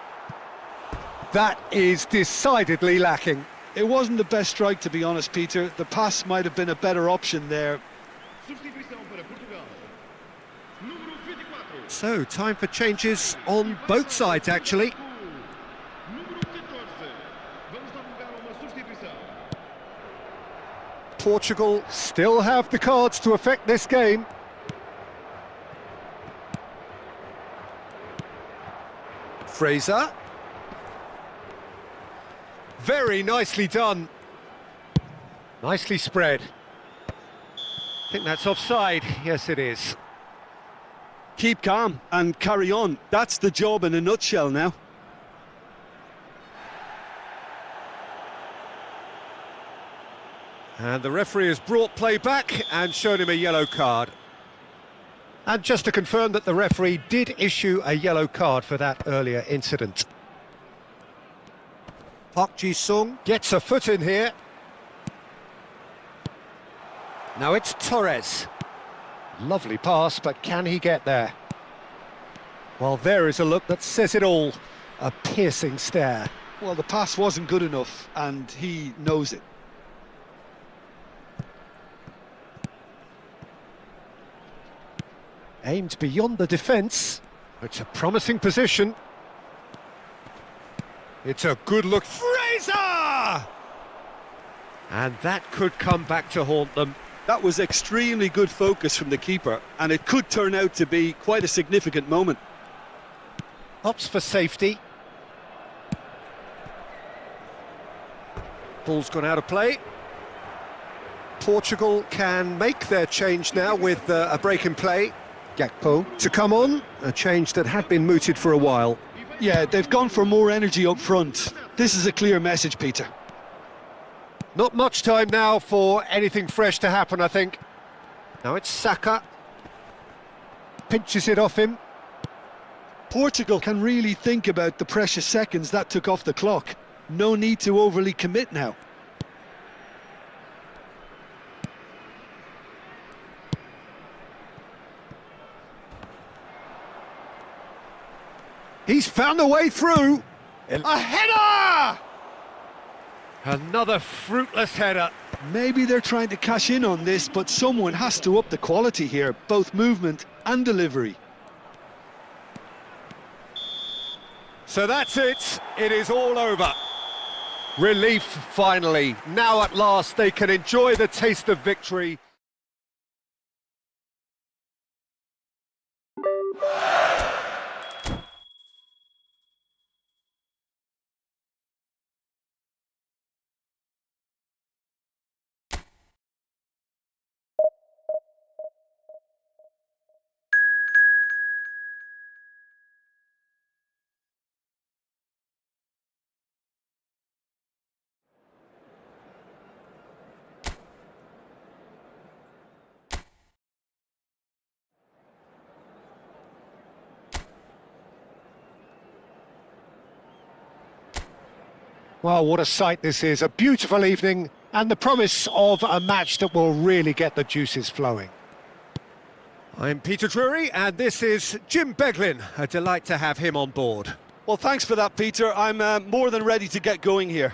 S1: That is decidedly lacking.
S2: It wasn't the best strike, to be honest, Peter. The pass might have been a better option there.
S3: Substituição para Portugal. Número 24.
S1: So, time for changes on both sides, actually.
S3: Número 14. Vamos dar lugar a uma substituição.
S1: Portugal still have the cards to affect this game. Fraser. Very nicely done. Nicely spread. I think that's offside. Yes, it is.
S2: Keep calm and carry on. That's the job in a nutshell now.
S1: And the referee has brought play back and shown him a yellow card. And just to confirm that the referee did issue a yellow card for that earlier incident. Park Ji-sung gets a foot in here. Now it's Torres. Lovely pass, but can he get there? Well, there is a look that says it all. A piercing stare.
S2: Well, the pass wasn't good enough, and he knows it.
S1: Aimed beyond the defence. It's a promising position. It's a good look. Fraser! And that could come back to haunt them.
S2: That was extremely good focus from the keeper, and it could turn out to be quite a significant moment.
S1: Opts for safety. Ball's gone out of play. Portugal can make their change now with a break in play. Gakpo to come on, a change that had been mooted for a while.
S2: Yeah, they've gone for more energy up front. This is a clear message, Peter.
S1: Not much time now for anything fresh to happen, I think. Now it's Saka. Pinches it off him.
S2: Portugal can really think about the precious seconds that took off the clock. No need to overly commit now.
S1: He's found a way through. A header! Another fruitless header.
S2: Maybe they're trying to cash in on this, but someone has to up the quality here, both movement and delivery.
S1: So that's it. It is all over. Relief, finally. Now at last they can enjoy the taste of victory. Well, what a sight this is. A beautiful evening and the promise of a match that will really get the juices flowing. I'm Peter Drury and this is Jim Beglin. A delight to have him on board.
S2: Well, thanks for that, Peter. I'm more than ready to get going here.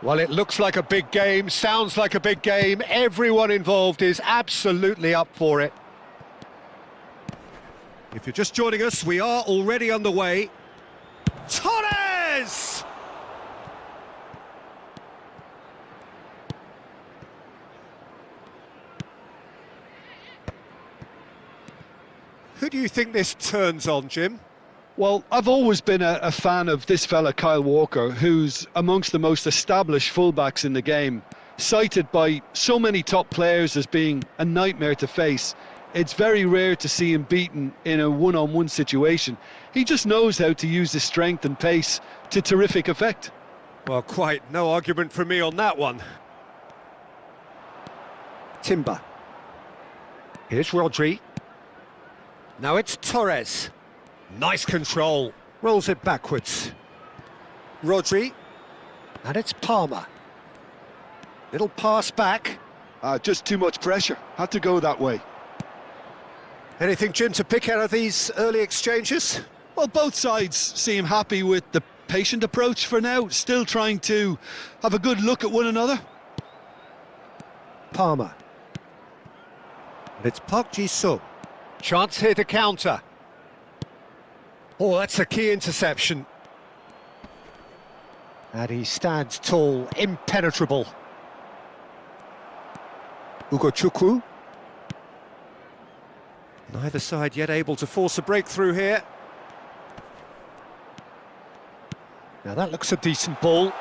S1: Well, it looks like a big game, sounds like a big game. Everyone involved is absolutely up for it. If you're just joining us, we are already underway. Torres! Who do you think this turns on, Jim?
S2: Well, I've always been a fan of this fella, Kyle Walker, who's amongst the most established fullbacks in the game. cited by so many top players as being a nightmare to face. It's very rare to see him beaten in a one-on-one situation. He just knows how to use his strength and pace to terrific effect.
S1: Well, quite no argument from me on that one. Timber. Here's Rodri. Now it's Torres. Nice control. Rolls it backwards. Rodri. And it's Palmer. Little pass back.
S2: Just too much pressure. Had to go that way.
S1: Anything, Jim, to pick out of these early exchanges?
S2: Well, both sides seem happy with the patient approach for now, still trying to have a good look at one another.
S1: Palmer. And it's Park Ji-sung. Chance here to counter. Oh, that's a key interception. And he stands tall, impenetrable. Ugochukwu. Neither side yet able to force a breakthrough here. Now that looks a decent ball.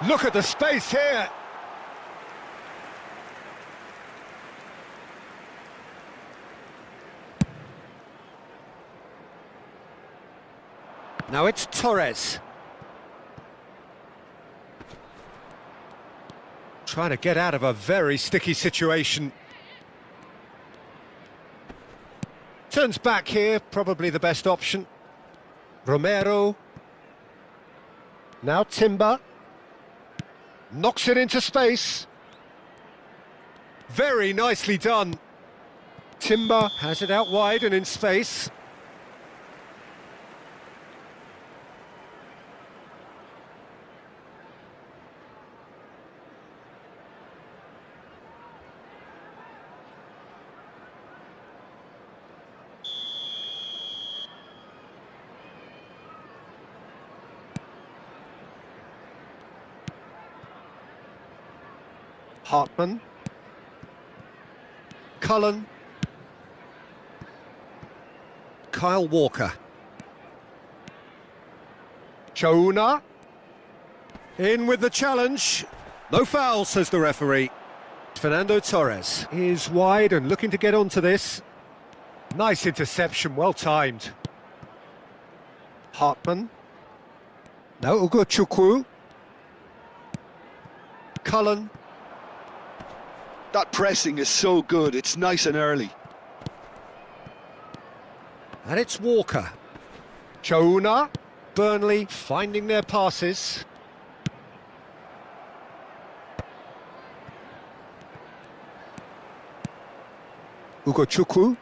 S1: Look at the space here. Now it's Torres. Trying to get out of a very sticky situation. Turns back here, probably the best option. Romero. Now Timber. Knocks it into space. Very nicely done. Timber has it out wide and in space. Hartman. Cullen. Kyle Walker. Chouna. In with the challenge. No foul, says the referee. Fernando Torres is wide and looking to get onto this. Nice interception, well timed. Hartman. Now Ugochukwu. Cullen.
S2: That pressing is so good, it's nice and early.
S1: And it's Walker. Chouna. Burnley finding their passes. Ugochukwu.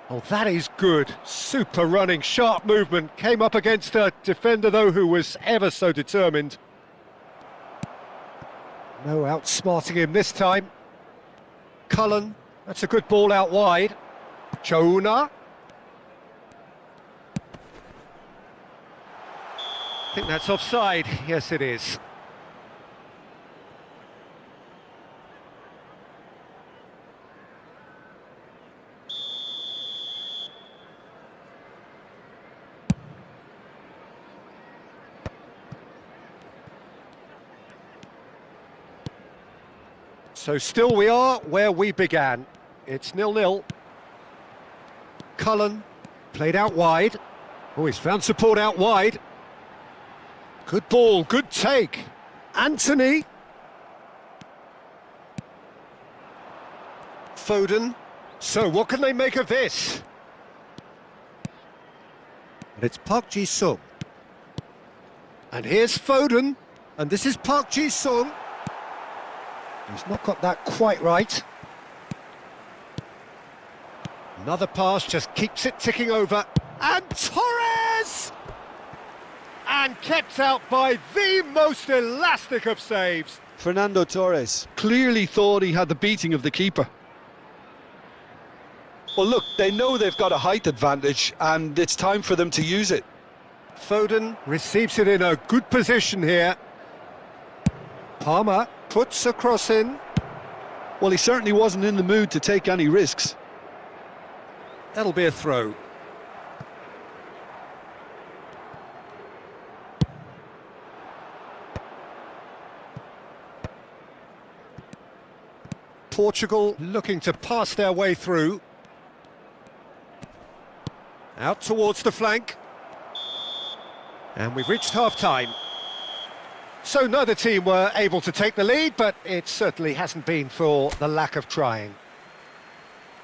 S1: Oh, that is good. Super running, sharp movement. Came up against a defender, though, who was ever so determined. No outsmarting him this time. Cullen. That's a good ball out wide. Chouna. I think that's offside. Yes, it is. So still we are where we began. It's 0-0. Cullen played out wide. Oh, he's found support out wide. Good ball, good take. Anthony. Foden. So what can they make of this? And it's Park Ji-sung. And here's Foden. And this is Park Ji-sung. He's not got that quite right. Another pass just keeps it ticking over. And Torres! And kept out by the most elastic of saves.
S2: Fernando Torres clearly thought he had the beating of the keeper. Well, look, they know they've got a height advantage and it's time for them to use it.
S1: Foden receives it in a good position here. Palmer puts a cross in.
S2: Well, he certainly wasn't in the mood to take any risks.
S1: That'll be a throw. Portugal looking to pass their way through. Out towards the flank. And we've reached half-time. So neither team were able to take the lead, but it certainly hasn't been for the lack of trying.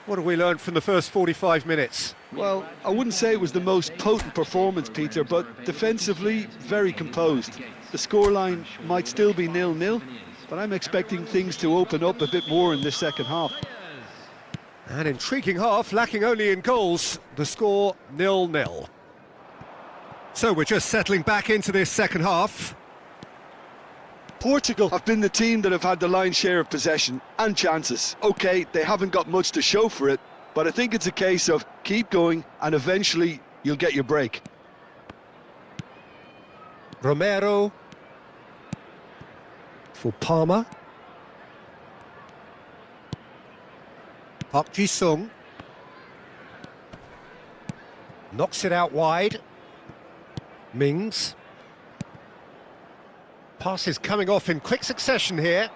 S1: What have we learned from the first 45 minutes?
S2: Well, I wouldn't say it was the most potent performance, Peter, but defensively, very composed. The scoreline might still be 0-0, but I'm expecting things to open up a bit more in this second half.
S1: An intriguing half, lacking only in goals. The score 0-0. So we're just settling back into this second half.
S2: Portugal have been the team that have had the lion's share of possession and chances. OK, they haven't got much to show for it, but I think it's a case of keep going and eventually you'll get your break.
S1: Romero for Palmer. Park Ji-sung knocks it out wide. Mings. Passes coming off in quick succession here.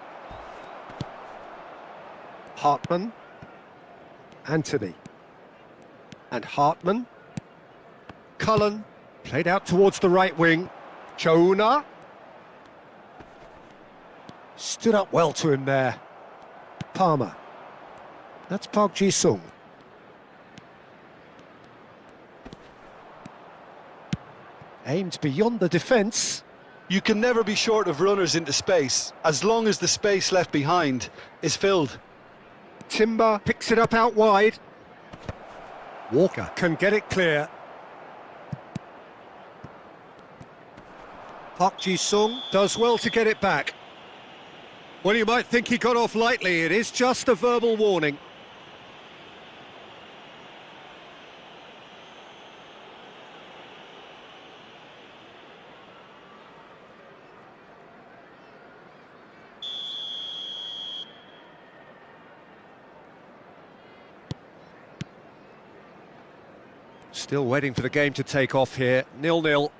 S1: Hartman. Anthony. And Hartman. Cullen. Played out towards the right wing. Jonah. Stood up well to him there. Palmer. That's Park Ji-sung. Aimed beyond the defence.
S2: You can never be short of runners into space, as long as the space left behind is filled.
S1: Timber picks it up out wide. Walker can get it clear. Park Ji-sung does well to get it back. Well, you might think he got off lightly. It is just a verbal warning. Still waiting for the game to take off here. 0-0.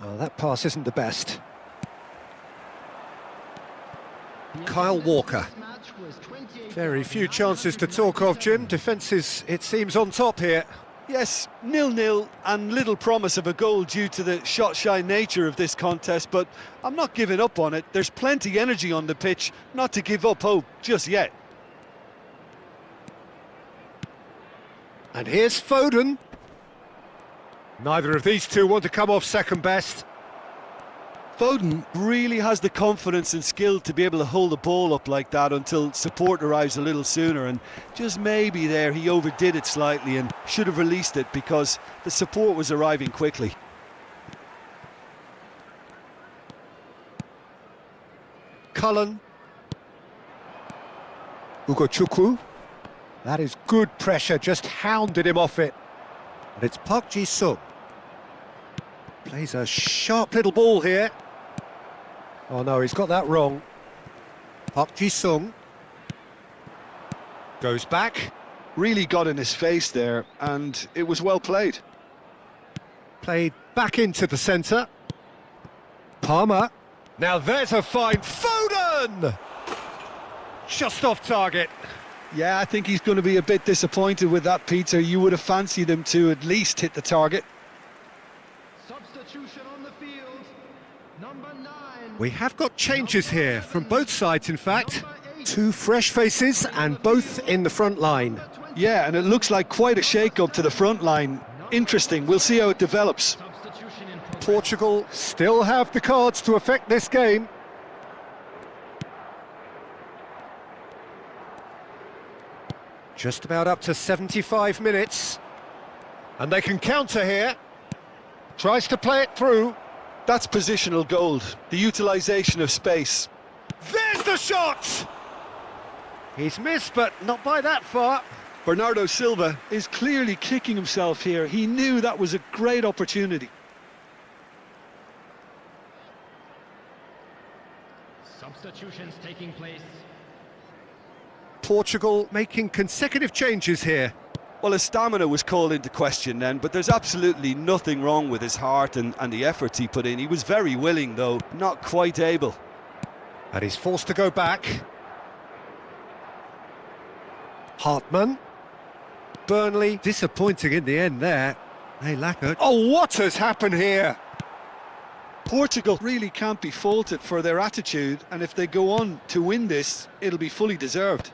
S1: Oh, that pass isn't the best. Kyle Walker. Very few chances to talk of, Jim. Defence is, it seems, on top here.
S2: Yes, 0-0 and little promise of a goal due to the shot-shy nature of this contest, but I'm not giving up on it. There's plenty energy on the pitch, not to give up hope just yet.
S1: And here's Foden. Neither of these two want to come off second best.
S2: Foden really has the confidence and skill to be able to hold the ball up like that until support arrives a little sooner, and just maybe there he overdid it slightly and should have released it because the support was arriving quickly.
S1: Cullen. Ugochukwu. That is good pressure, just hounded him off it. And it's Park Ji-sung. Plays a sharp little ball here. Oh no, he's got that wrong. Park Ji-sung. Goes back.
S2: Really got in his face there, and it was well played.
S1: Played back into the centre. Palmer. Now there's a fine Foden! Just off target.
S2: Yeah, I think he's going to be a bit disappointed with that, Peter. You would have fancied him to at least hit the target.
S3: Substitution on the field. Number 9.
S1: We have got changes here from both sides, in fact. Two fresh faces and both in the front line.
S2: Yeah, and it looks like quite a shake-up to the front line. Interesting, we'll see how it develops.
S1: Portugal still have the cards to affect this game. Just about up to 75 minutes. And they can counter here. Tries to play it through.
S2: That's positional gold, the utilisation of space.
S1: There's the shot! He's missed, but not by that far.
S2: Bernardo Silva is clearly kicking himself here. He knew that was a great opportunity.
S3: Substitutions taking place.
S1: Portugal making consecutive changes here.
S2: Well, his stamina was called into question then, but there's absolutely nothing wrong with his heart and the efforts he put in. He was very willing, though, not quite able.
S1: And he's forced to go back. Hartman. Burnley disappointing in the end there. They lack it. Oh, what has happened here?
S2: Portugal really can't be faulted for their attitude, and if they go on to win this, it'll be fully deserved.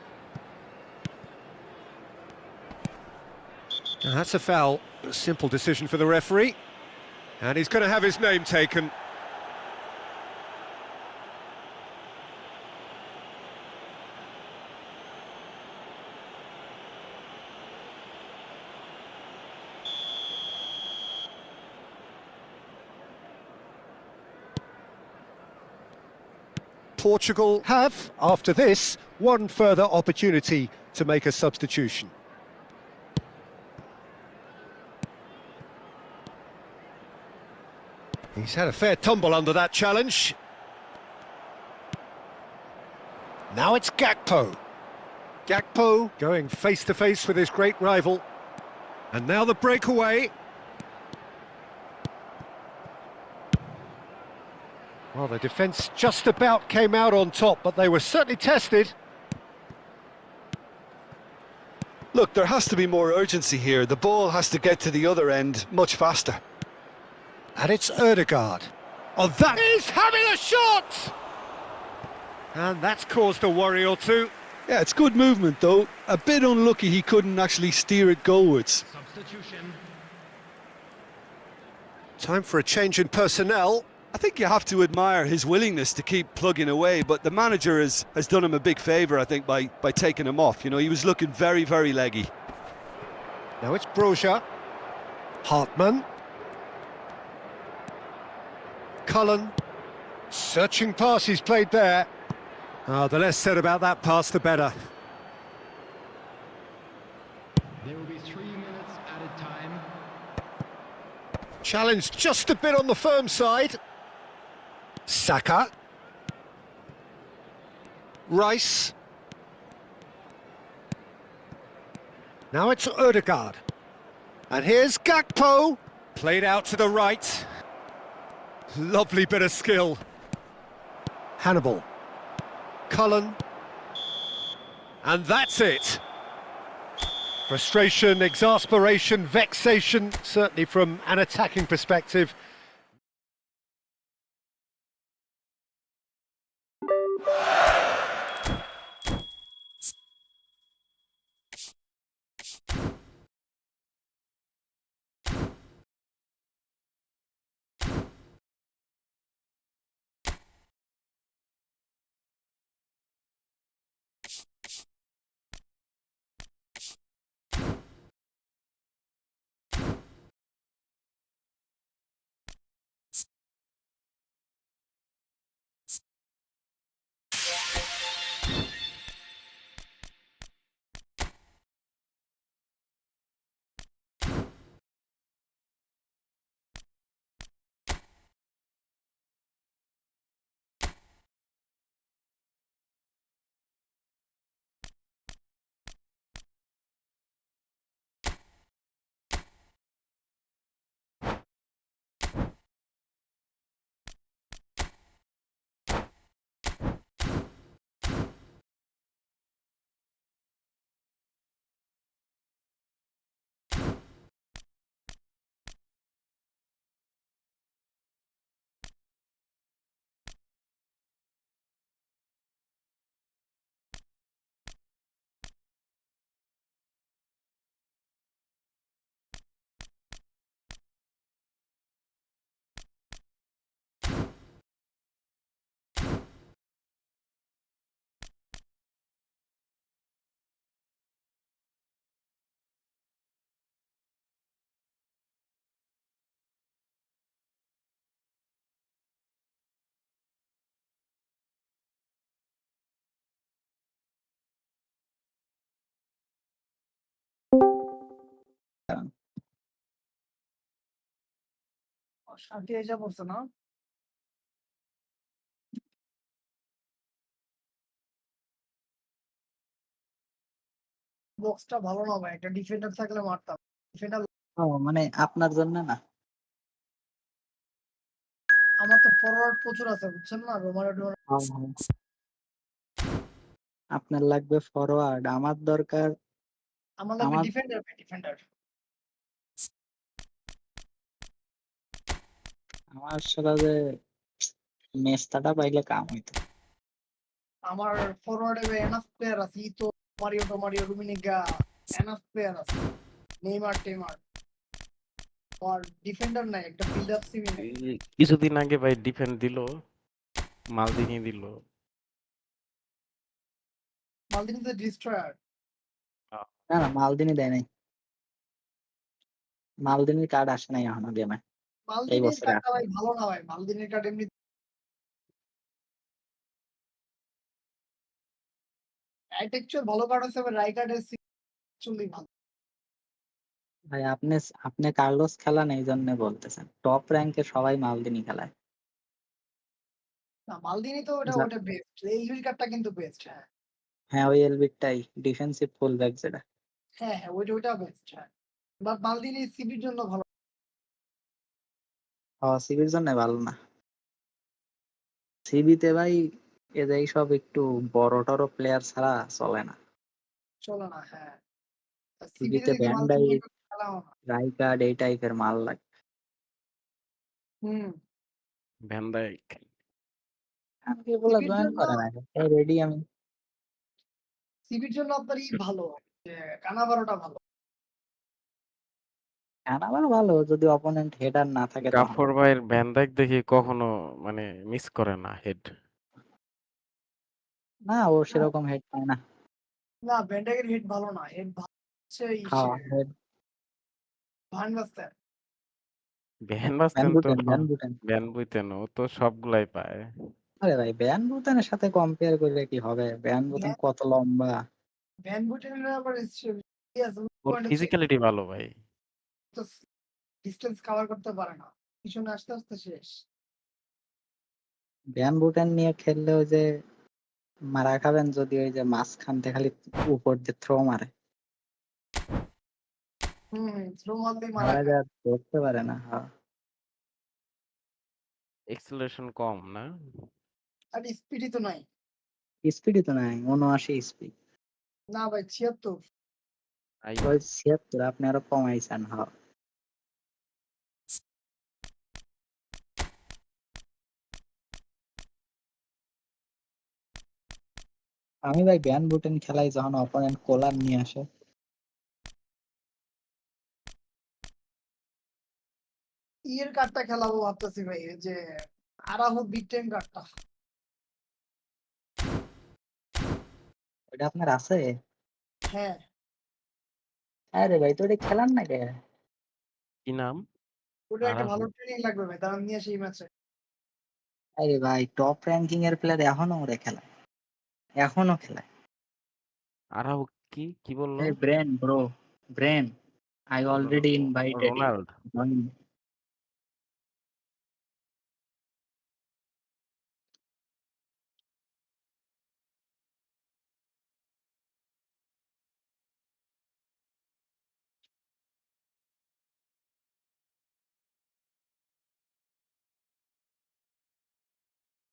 S1: Now, that's a foul. A simple decision for the referee. And he's going to have his name taken. Portugal have, after this, one further opportunity to make a substitution. He's had a fair tumble under that challenge. Now it's Gakpo. Gakpo going face-to-face with his great rival. And now the breakaway. Well, the defence just about came out on top, but they were certainly tested.
S2: Look, there has to be more urgency here. The ball has to get to the other end much faster.
S1: And it's Ødegaard. Oh, that is having a shot! And that's caused a worry or two.
S2: Yeah, it's good movement, though. A bit unlucky he couldn't actually steer it goalwards.
S3: Substitution.
S1: Time for a change in personnel.
S2: I think you have to admire his willingness to keep plugging away, but the manager has done him a big favour, I think, by taking him off. You know, he was looking very, very leggy.
S1: Now it's Broja. Hartman. Cullen. Searching pass he's played there. Oh, the less said about that pass, the better.
S3: There will be 3 minutes added time.
S1: Challenge just a bit on the firm side. Saka. Rice. Now it's Ødegaard. And here's Gakpo. Played out to the right. Lovely bit of skill. Hannibal. Cullen. And that's it. Frustration, exasperation, vexation, certainly from an attacking perspective.
S4: শান্তি এসে পড়ছে না বক্সটা ভালো না ভাই, একটা defender থাকলে মারতাম। ডিফেন্ডার
S5: ও মানে আপনার জন্য না?
S4: আমার তো ফরওয়ার্ড প্রচুর আছে বুঝছেন না, রোমারিও
S5: আপনার লাগবে ফরওয়ার্ড, আমার দরকার।
S4: আমার লাগবে
S5: আমার
S4: ডিফেন্ডার ডিফেন্ডার।
S5: আমার আসলে যে মেস্তাটা পাইলে কাম হইতো।
S4: আমার ফরওয়ার্ডে এনাফ প্লেয়ার আছে, তো মারিও রুমিনিগা এনাফ প্লেয়ার আছে, নেইমার টেমার। আর ডিফেন্ডার নাই, একটা বিল্ড আপ সিমি নাই।
S6: কিছুদিন আগে ভাই ডিফেন্ড দিল, মালদিনি দিল।
S4: মালদিনি তো ডিস্ট্রয়ার।
S5: না না, মালদিনি দেয় নাই। মালদিনির কার্ড আসে নাই এখনো গেমে। এই
S4: মালদিনির
S5: বছরে
S4: কার্ডটা
S5: আসে।
S4: ভাই ভালো না ভাই, মালদিনির কার্ড এমনি অ্যাটেকচুয়াল ভালো কার্ড আছে, রাইকার্ডের চুলি ভালো।
S5: ভাই আপনি কার্লোস খেলান এই জন্য বলতেছেন, টপ র্যাঙ্কে সবাই মালদিনি খেলায়।
S4: না মালদিনি তো ওটা
S5: যা-
S4: ওটা বেস্ট, এই কার্ডটা কিন্তু বেস্ট। হ্যাঁ
S5: হ্যাঁ, ওই এলবিটাই ডিফেন্সিভ ফুল ব্যাক যেটা।
S4: হ্যাঁ হ্যাঁ, ওইটা বেস্ট। হ্যাঁ বাট মালদিনি সিবির জন্য ভালো।
S5: সিবির জন্য ভালো না। সিবিতে ভাই এদের সব একটু বড় টড় প্লেয়ার ছাড়া চলে না।
S4: চলো না। হ্যাঁ সিবিতে
S5: সিবিতে
S4: যদি মালদিনি
S5: ব্যান্ডাই,
S4: খেলা হয় না।
S5: রাইকার্ড এই টাইপের মাল লাগে।
S4: হুম
S6: ভ্যান ডাইক।
S5: আমাকে বলে
S4: সিবির
S5: জয়েন
S4: জন্য,
S5: করে না, রেডি আমি।
S4: সিবির জন্য আপনার ভালো যে কানাবারোটা ভালো।
S5: আবার ভালো যদি অপোনেন্ট হেডার না থাকে তখন।
S6: গাফর ভাইয়ের ভ্যান ডাইক দেখি কখনো মানে মিস করে না হেড।
S5: না, ও সেরকম হেড পায় না।
S4: না ব্যান্ডাগের হিট ভালো না, হেড ভালো হচ্ছে
S5: হ্যাঁ, হেড
S4: ভান বাস্তার।
S6: ভ্যান
S5: ভ্যান
S6: বাস্তেন তো,
S5: বুটেন, ভ্যান বুটেন।
S6: ভ্যান বুইতেন ও তো সবগুলাই পায়।
S5: আরে ভাই, ভ্যান বুটেনের সাথে কম্পেয়ার করলে কি হবে? ভ্যান বুটেন কত লম্বা।
S4: ভ্যান বুটেনের আবার
S6: ওর ফিজিক্যালিটি ভালো ভাই।
S4: ডিস্টেন্স কভার করতে পারে না, পিছনে আস্তে আস্তে শেষ।
S5: ভ্যান বুটেন নিয়ে খেললে ওই যে মারা খাবেন যদি ওই যে মাঝখান থেকে খালি উপর দিয়ে থ্রো মারে।
S4: থ্রো মারলেই মারা
S5: মারা
S4: খায়।
S5: যা ধরতে পারে না। হ্যাঁ,
S6: এক্সেলারেশন কম না?
S4: আর স্পিডই তো নাই।
S5: স্পিডই তো নাই, 79 স্পিড।
S4: না ভাই 76।
S5: ওই 76 আপনি আরো কমাইছেন। হ্যাঁ, আমি ভাই ভ্যান বুটেন খেলাই যখন অপোনেন্ট কোলার নিয়ে আসে।
S4: ইয়ের কার্ডটা খেলাবো ভাবতেছি ভাই, এই যে আরাহো বিগ টাইম কার্ডটা।
S5: ওটা আপনার আছে?
S4: হ্যাঁ
S5: আরে ভাই, তো ওটা খেলান না কে?
S6: কি নাম?
S4: ওটা একটা
S6: আরাহু।
S4: ভালো ট্রেনিং লাগবে ভাই, তারা নিয়ে আসে এই ম্যাচে।
S5: আরে ভাই, টপ র্যাঙ্কিং এর প্লেয়ার এখনো ওরে খেলায়, এখনো খেলায়।
S6: আরাহু কি কি বললো?
S5: এই brain bro, brain, I already invited you.
S6: Ronald.
S5: Join.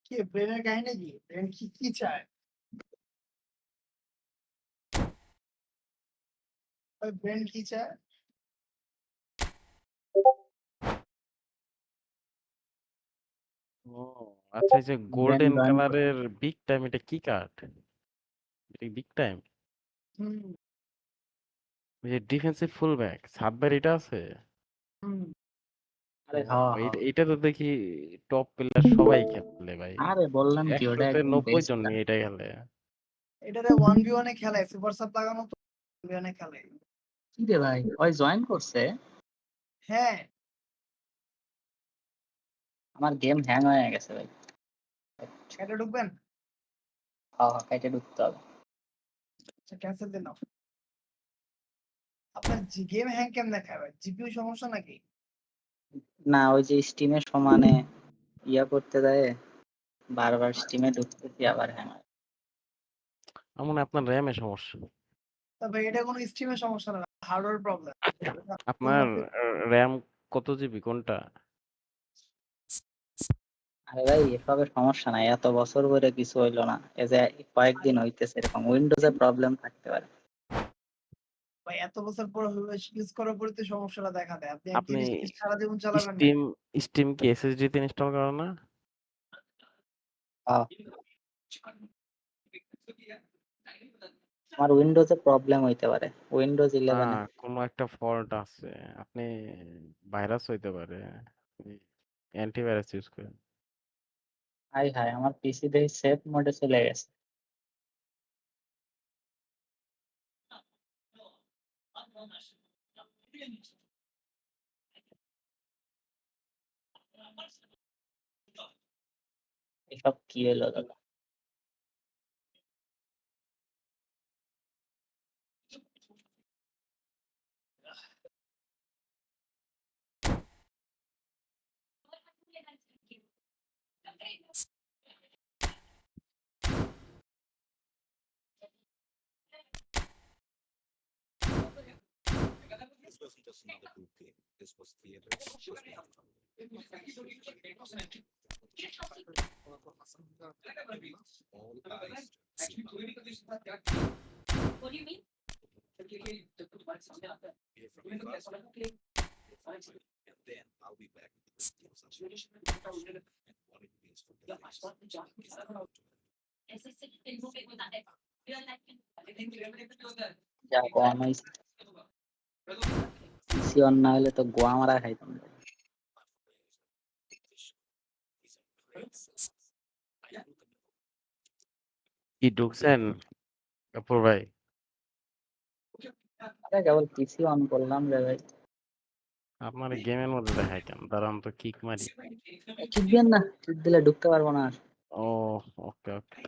S4: কি ব্রেনের কাহিনী কি? ব্রেন কি কি চায়? ওই ব্রেন কি চায়?
S6: ও আচ্ছা, এই যে
S5: Brain
S6: গোল্ডেন
S5: join করতে।
S6: কালারের বিগ টাইম, এটা কি কার্ড? এটা বিগ টাইম?
S4: হুম
S6: ওই যে ডিফেন্সিভ ফুল ব্যাক সাববার এটা আছে?
S4: হুম।
S5: আরে হ্যাঁ হ্যাঁ,
S6: এটা তো দেখি টপ প্লেয়ার সবাই খেলে ভাই।
S5: আরে বললাম কি, ওটা
S6: 100-তে
S5: একদম
S6: 90
S5: বেস্ট।
S6: জন নিয়ে এটা খেলে।
S4: এটারে 1v1 এ খেলায়, সুপার সাব লাগানো তো 1v1 এ খেলে।
S5: কি রে ভাই, ওই জয়েন করছে?
S4: হ্যাঁ
S5: আমার গেম হ্যাং হয়ে গেছে ভাই।
S4: এটা ঢুকবেন?
S5: হ্যাঁ হ্যাঁ, কেটে ঢুকতে হবে।
S4: আচ্ছা ক্যান্সেল দিন নাও। আপনার গেম হ্যাং কেমনে খায় ভাই? জিপিইউ সমস্যা নাকি?
S5: না, ওই যে স্টিমে সমানে ইয়া করতে দেয়, বারবার স্টিমে ঢুকতেছি আবার হ্যাং হয়।
S6: আমার মনে হয় আপনার র্যামে সমস্যা।
S4: তবে এটা কোনো স্ট্রিমের সমস্যা না, হার্ডওয়্যার প্রবলেম।
S6: আপনার র্যাম কত জিবি কোনটা?
S5: আরে ভাই এসবের সমস্যা নাই, এত বছর ধরে কিছু হইলো না, এই যে কয়েকদিন হইতেছে এরকম উইন্ডোজে প্রবলেম থাকতে পারে।
S4: ভাই এত বছর পর ইউজ করার পরে তো সমস্যাটা দেখা দেয়। আপনি এক
S6: আপনি
S4: জিনিস কি সারা জীবন চালাবেন না?
S6: স্টিম কি এসএসডি তে ইনস্টল করা না?
S5: আমার উইন্ডোজে প্রবলেম হইতে পারে, উইন্ডোজ
S6: না,
S5: 11 এ।
S6: কোনো একটা ফল্ট আছে। আপনি ভাইরাস হইতে পারে। অ্যান্টিভাইরাস ইউজ করেন।
S5: হাই হাই, আমার পিসি দেখি সেফ মোডে চলে গেছে। এসব কি হলো দাদা?
S7: This wasn't just another group game. This was theater. All eyes.
S8: What do you mean?
S7: Hear from me first. And then I'll be back with the skills and what it means for the
S5: যা কম হইছে, পিসি on না হলে তো গোয়া মারা খাইতাম।
S6: কি ঢুকছেন কাপুর ভাই?
S5: আরে কেবল পিসি অন করলাম রে ভাই।
S6: আপনার গেমের মধ্যে দেখাই কেন? দাঁড়ান তো কিক মারি।
S5: কিক দিন না, কিক দিলে ঢুকতে পারবো না আর।
S6: ও ওকে ওকে।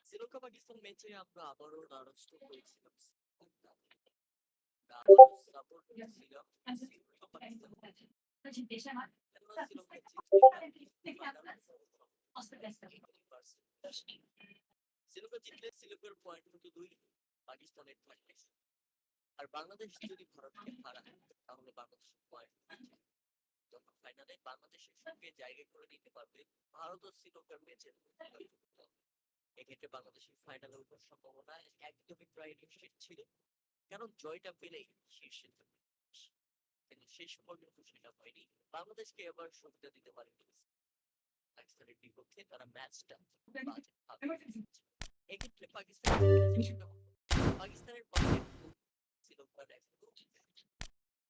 S9: শ্রীলঙ্কা পাকিস্তান ম্যাচে আমরা আবারও দ্বারস্থ হয়েছিলাম। সাপোর্ট ছিলাম শ্রীলঙ্কা পাকিস্তান। শ্রীলঙ্কা জিতলে শ্রীলঙ্কার পয়েন্ট হতো 2, পাকিস্তানের থাকবে। আর বাংলাদেশ যদি ভারতকে হারায় তাহলে বাংলাদেশের পয়েন্ট তখন ফাইনালে বাংলাদেশের সঙ্গে জায়গা করে নিতে পারবে ভারত ও শ্রীলঙ্কার ম্যাচের। এক্ষেত্রে বাংলাদেশের ফাইনালে ওঠার সম্ভাবনা একদমই প্রায় নিশ্চিত ছিল, কারণ জয়টা পেলেই শীর্ষে থাকবে। কিন্তু শেষ পর্যন্ত সেটা হয়নি। বাংলাদেশকে এবার সুবিধা দিতে পারে পাকিস্তানের বিপক্ষে, তারা ম্যাচটা এক্ষেত্রে পাকিস্তানের পক্ষে শ্রীলঙ্কার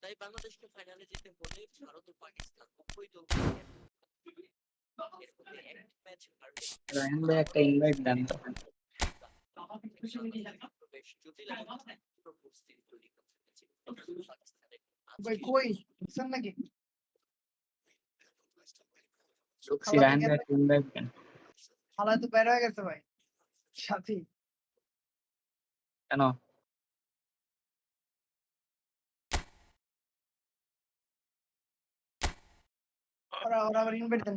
S9: তাই বাংলাদেশকে ফাইনালে যেতে হলে ভারত ও পাকিস্তান উভয় দল
S5: রায়হান ভাই একটা ইনভাইট দেন তো।
S4: ভাই কই বুঝছেন নাকি?
S5: ঢুকছি, রায়হান ভাই একটা ইনভাইট দেন।
S4: হালায় তো বের হয়ে গেছে ভাই সাথী।
S5: কেন?
S4: ওরা আবার ইনভাইট দেন।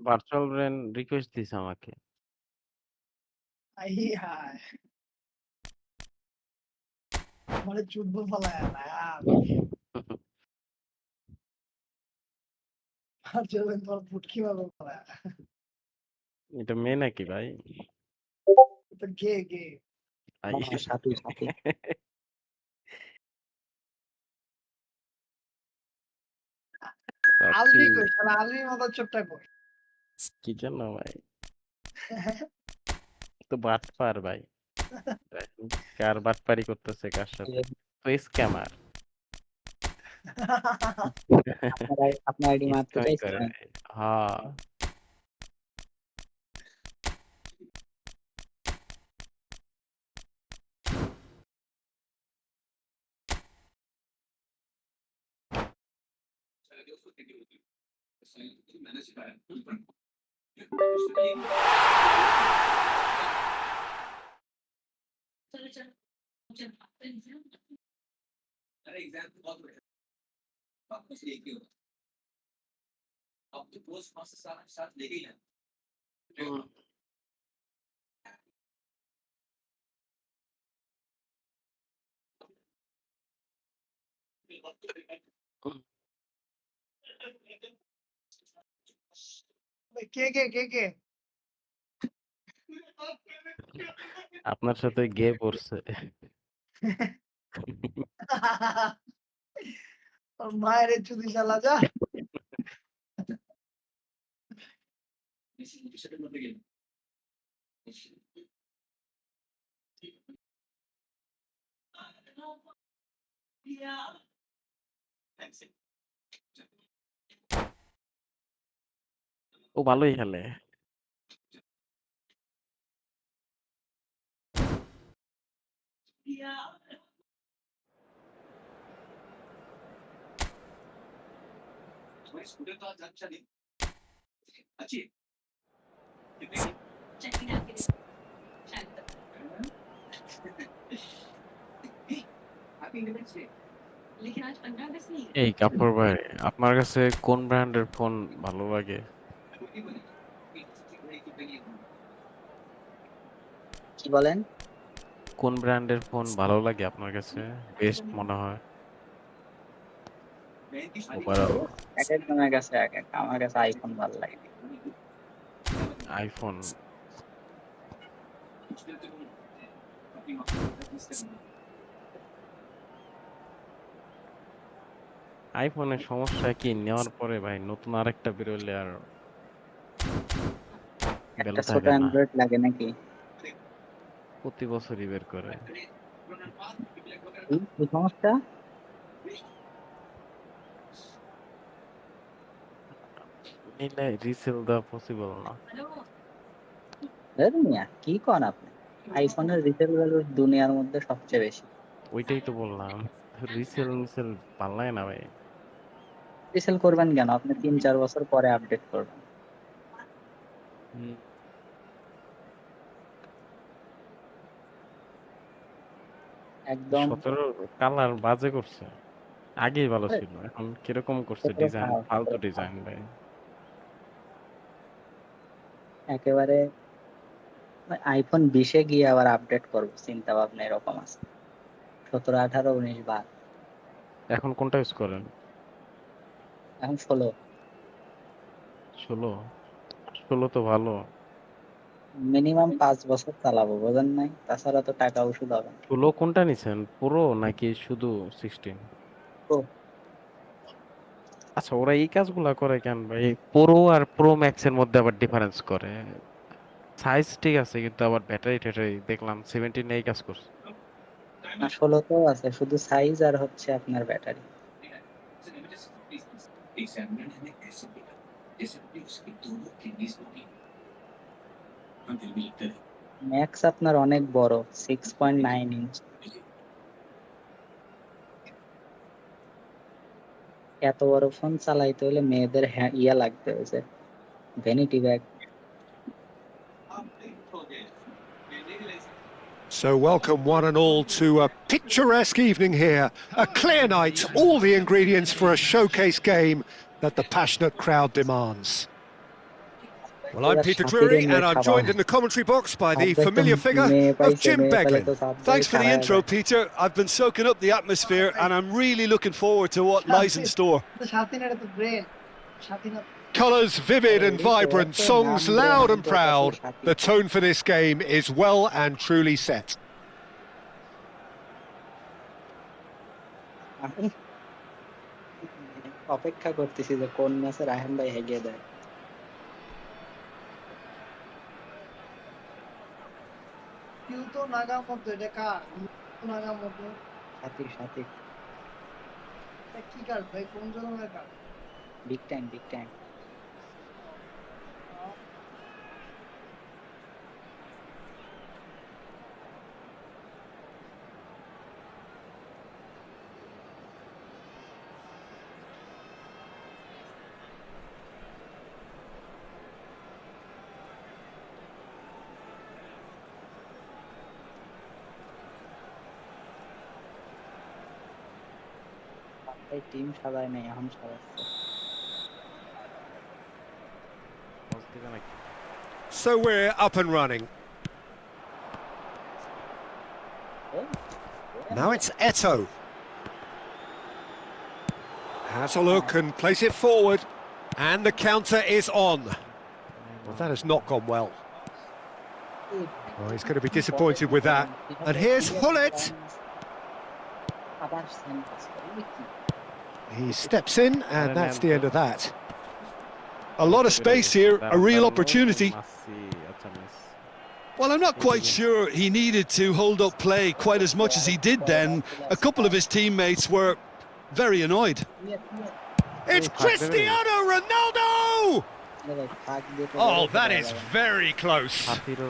S6: ভার্চুয়াল ব্রেন রিকোয়েস্ট দিছে আমাকে।
S4: আই হায় মানে চুদ্দ ফলায় না চলবেন তোমার ফুটকি ভাবে ফলায়।
S6: এটা মেয়ে নাকি ভাই?
S4: তো গে গে
S5: সাথী সাথী।
S4: আলবি কই শালা, আলবি মাথার চোখটা কই?
S6: কি জন্য ভাই? তো বাটপার ভাই। কার বাটপারি করতেছে কার সাথে? তো স্ক্যামার।
S5: আপনার আইডি মারতে চাইছেন?
S6: হ্যাঁ।
S4: কে কে কে কে
S6: আপনার সাথে গে পড়ছে।
S4: তোর মায়ের চুদি শালা যা।
S6: ও ভালোই খেলে। এই কাপড় ভাই, আপনার কাছে কোন ব্র্যান্ডের ফোন ভালো লাগে?
S5: কি বলেন?
S6: কোন ব্র্যান্ডের ফোন ভালো লাগে আপনার কাছে? বেস্ট মনে হয় ওভারঅল?
S5: এক একজনের কাছে এক এক, আমার কাছে আইফোন ভালো লাগে।
S6: আইফোন। আইফোনের সমস্যা কি, নেওয়ার পরে ভাই নতুন আরেকটা বেরোলে আর
S5: একটা
S6: ভ্যালু
S5: ছোট
S6: থাকে না।
S5: অ্যান্ড্রয়েড লাগে নাকি?
S6: প্রতি বছরই বের করে।
S5: কি সমস্যা?
S6: নিলে রিসেল দেওয়া পসিবল না।
S5: মিয়া কি কন আপনি? আইফোনের রিটেল ভ্যালু দুনিয়ার মধ্যে সবচেয়ে বেশি।
S6: ওইটাই তো বললাম, রিসেল মিসেল ভাল লাগে না ভাই।
S5: রিসেল করবেন কেন? আপনি 3-4 বছর পরে আপডেট করবেন।
S6: হুম,
S5: একদম
S6: 17 কালার বাজে করছে। আগেই ভালো
S5: আরে,
S6: ছিল, এখন কিরকম করছে
S5: 17
S6: ডিজাইন,
S5: ফাও,
S6: ফালতু
S5: 17 ফাও।
S6: ডিজাইন ভাই।
S5: একেবারে আইফোন 20-এ গিয়ে আবার আপডেট করবো চিন্তা ভাবনা এরকম আছে। 17, 18, 19, 20,
S6: এখন কোনটা ইউজ করেন?
S5: এখন 16।
S6: 16? 16 তো ভালো।
S5: মিনিমাম 5 বছর চালাবো, বোঝেন নাই? তাছাড়া তো টাকা ওষুধ হবে না।
S6: 16 কোনটা নিছেন, প্রো নাকি শুধু 16?
S5: তো
S6: আচ্ছা, ওরা এই কাজগুলা করে কেন ভাই? প্রো আর প্রো ম্যাক্স এর মধ্যে আবার ডিফারেন্স করে। সাইজ ঠিক আছে, কিন্তু আবার ব্যাটারি ট্যাটারি দেখলাম 17 এই কাজ করছে।
S5: না, 16তেও আছে, শুধু সাইজ আর হচ্ছে আপনার ব্যাটারি। ম্যাক্স আপনার অনেক বড়, 6.9 ইঞ্চ। এত বড় ফোন চালাইতে হলে মেয়েদের ইয়া লাগবে, ওই যে vanity bag.
S1: So welcome one and all to a picturesque evening here. A clear night, all the ingredients for a showcase game that the passionate crowd demands. Well, I'm
S5: এবার
S1: Peter
S5: সাথীরে
S1: Drury,
S5: নিয়ে
S1: and I'm
S5: খাওয়া
S1: joined in the commentary box by the
S5: সাথে তো
S1: familiar figure
S5: মেয়ে
S1: of
S5: পাইছে,
S1: Jim
S5: মেয়ে পেলে
S1: Beglin.
S5: তো সাথ
S2: Thanks for the intro, Peter. I've been soaking up the atmosphere and I'm really looking forward to what lies in store.
S4: স্বাধীনের তো ব্রেন স্বাধীনতা
S1: Colours vivid and vibrant, songs loud and proud.
S5: Sathi.
S1: The tone for this game is well and truly set.
S5: আমি অপেক্ষা করতেছি যে কোন ম্যাচে রায়হান ভাই হেগিয়ে দেয়।
S4: কেউ তো নাগা মতো এটা কার নাগা মতো
S5: সাথী সাথী
S4: এটা কি কার ভাই কোন ধরনের কার
S5: বিগ টাইম বিগ টাইম। এই টিম সাজায় নাই, এখন সাজাচ্ছে।
S1: So we're up and running. Now it's Eto. Has a look and plays it forward. And the counter is on. Well, that has not gone well. Oh, he's going to be disappointed with that. And here's Hullet. He steps in, and that's the end of that.
S2: A lot of space here, a real opportunity. Well, I'm not quite sure he needed to hold up play quite as much as he did then. A couple of his teammates were very annoyed.
S1: It's Cristiano Ronaldo! Oh, that is very close.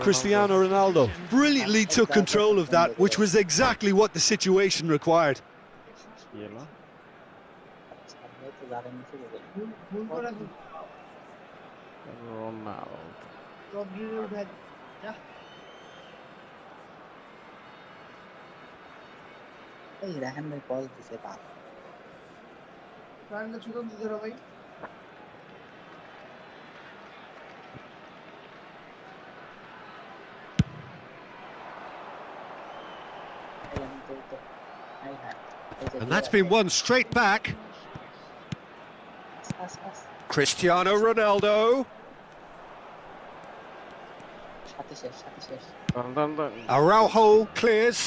S2: Cristiano Ronaldo brilliantly took control of that, which was exactly what the situation required.
S5: এই রাহান ভাই call দিছে পা
S4: রান্না ছোট দিতে রে ভাই
S1: And that's been won straight back. Cristiano Ronaldo. Araujo clears.